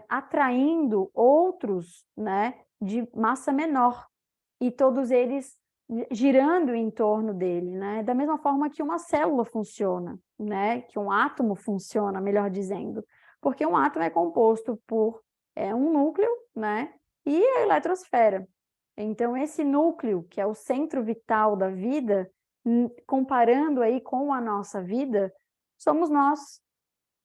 atraindo outros, né? De massa menor. e todos eles girando em torno dele, né? Da mesma forma que uma célula funciona, né? Que um átomo funciona, melhor dizendo. Porque um átomo é composto por um núcleo, né? E a eletrosfera. Então, esse núcleo, que é o centro vital da vida, comparando aí com a nossa vida, somos nós.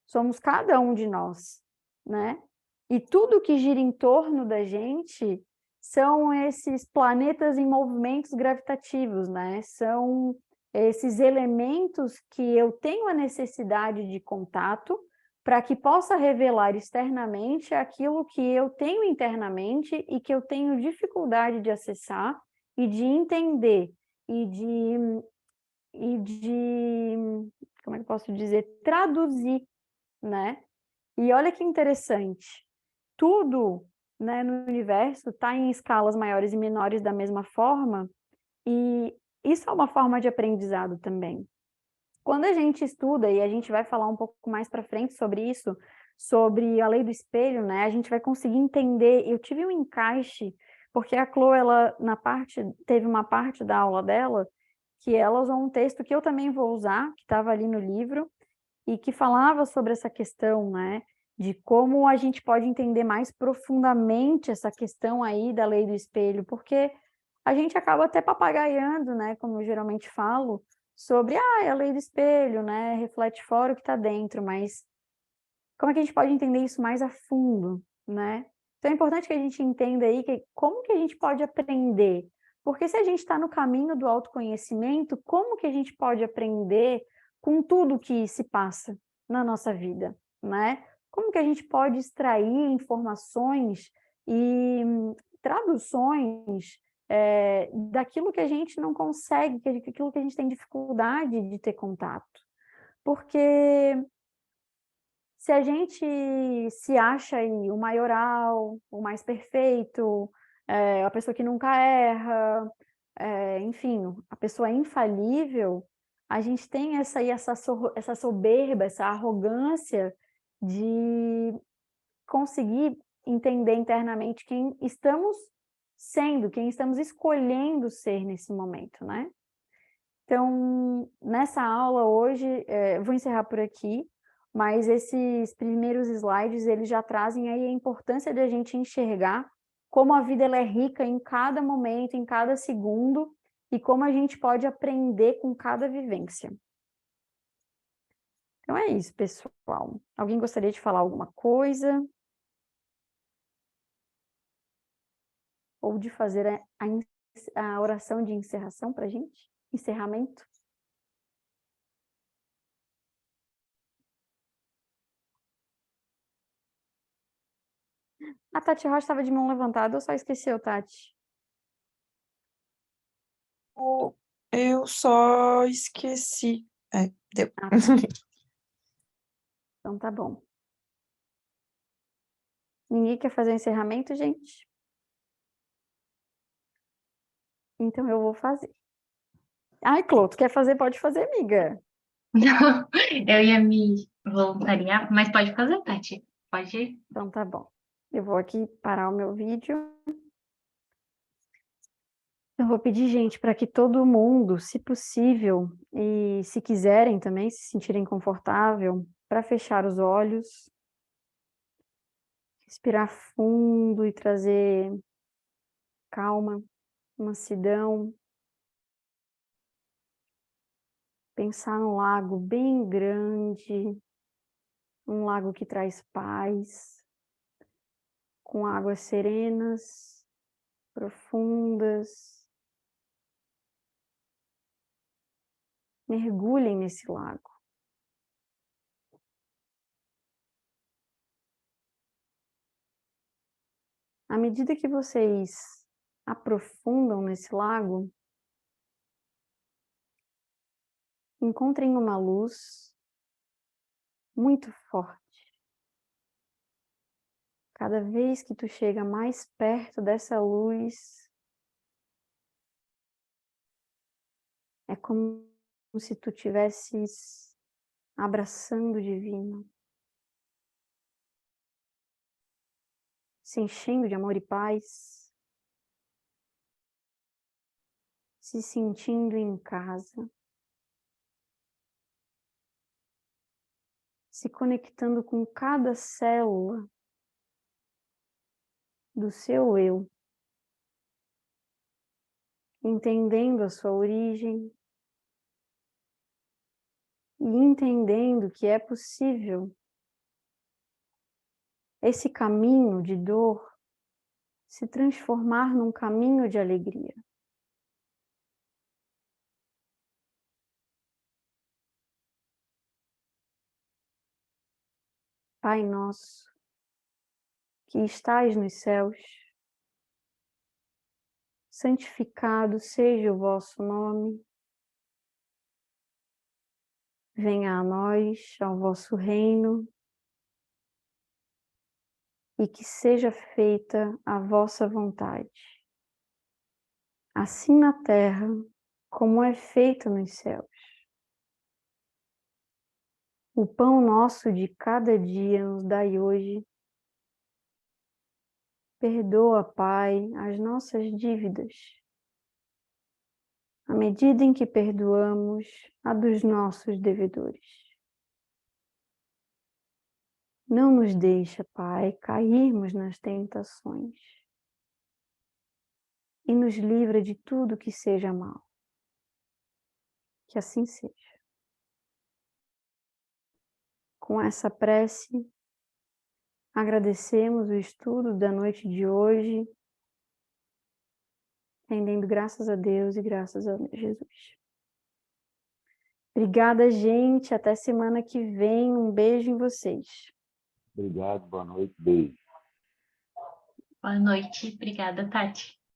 Somos cada um de nós, né? E tudo que gira em torno da gente são esses planetas em movimentos gravitativos, né? São esses elementos que eu tenho a necessidade de contato para que possa revelar externamente aquilo que eu tenho internamente e que eu tenho dificuldade de acessar e de entender e de como é que eu posso dizer, traduzir, né? E olha que interessante, tudo, né, no universo está em escalas maiores e menores da mesma forma, e isso é uma forma de aprendizado também. Quando a gente estuda, e a gente vai falar um pouco mais para frente sobre isso, sobre a lei do espelho, né, a gente vai conseguir entender. Eu tive um encaixe, porque a Chloe, ela, teve uma parte da aula dela, que ela usou um texto que eu também vou usar, que estava ali no livro, e que falava sobre essa questão, né, de como a gente pode entender mais profundamente essa questão aí da lei do espelho, porque a gente acaba até papagaiando, né, como eu geralmente falo, sobre a lei do espelho, né, reflete fora o que está dentro, mas como é que a gente pode entender isso mais a fundo, né? Então é importante que a gente entenda aí como que a gente pode aprender, porque se a gente está no caminho do autoconhecimento, como que a gente pode aprender com tudo que se passa na nossa vida, né? Como que a gente pode extrair informações e traduções daquilo que a gente não consegue, aquilo que a gente tem dificuldade de ter contato. Porque se a gente se acha aí o maioral, o mais perfeito, a pessoa que nunca erra, enfim, a pessoa infalível, a gente tem essa soberba, essa arrogância de conseguir entender internamente quem estamos sendo, quem estamos escolhendo ser nesse momento, né? Então, nessa aula hoje, vou encerrar por aqui, mas esses primeiros slides, eles já trazem aí a importância de a gente enxergar como a vida ela é rica em cada momento, em cada segundo, e como a gente pode aprender com cada vivência. Então é isso, pessoal. Alguém gostaria de falar alguma coisa? Ou de fazer a oração de encerração para a gente? Encerramento? A Tati Rocha estava de mão levantada, ou só esqueceu, Tati? Eu só esqueci. Deu. Ah, então tá bom. Ninguém quer fazer o encerramento, gente? Então eu vou fazer. Ai, Clô, tu quer fazer? Pode fazer, amiga. Não, eu ia me voluntariar, mas pode fazer, Tati. Pode ir. Então tá bom. Eu vou aqui parar o meu vídeo. Eu vou pedir, gente, para que todo mundo, se possível, e se quiserem também, se sentirem confortável, para fechar os olhos, respirar fundo e trazer calma, mansidão. Pensar num lago bem grande, um lago que traz paz, com águas serenas, profundas. Mergulhem nesse lago. À medida que vocês aprofundam nesse lago, encontrem uma luz muito forte. Cada vez que tu chega mais perto dessa luz, é como se tu estivesses abraçando o divino, se enchendo de amor e paz. se sentindo em casa, se conectando com cada célula do seu eu, entendendo a sua origem e entendendo que é possível esse caminho de dor se transformar num caminho de alegria. Pai nosso, que estais nos céus, santificado seja o vosso nome. Venha a nós, ao vosso reino, e que seja feita a vossa vontade, assim na terra como é feita nos céus. O pão nosso de cada dia nos dai hoje. Perdoa, Pai, as nossas dívidas, à medida em que perdoamos a dos nossos devedores. Não nos deixa, Pai, cairmos nas tentações e nos livra de tudo que seja mal. Que assim seja. Com essa prece, agradecemos o estudo da noite de hoje, rendendo graças a Deus e graças a Jesus. Obrigada, gente. Até semana que vem. Um beijo em vocês. Obrigado, boa noite, beijo. Boa noite. Obrigada, Tati.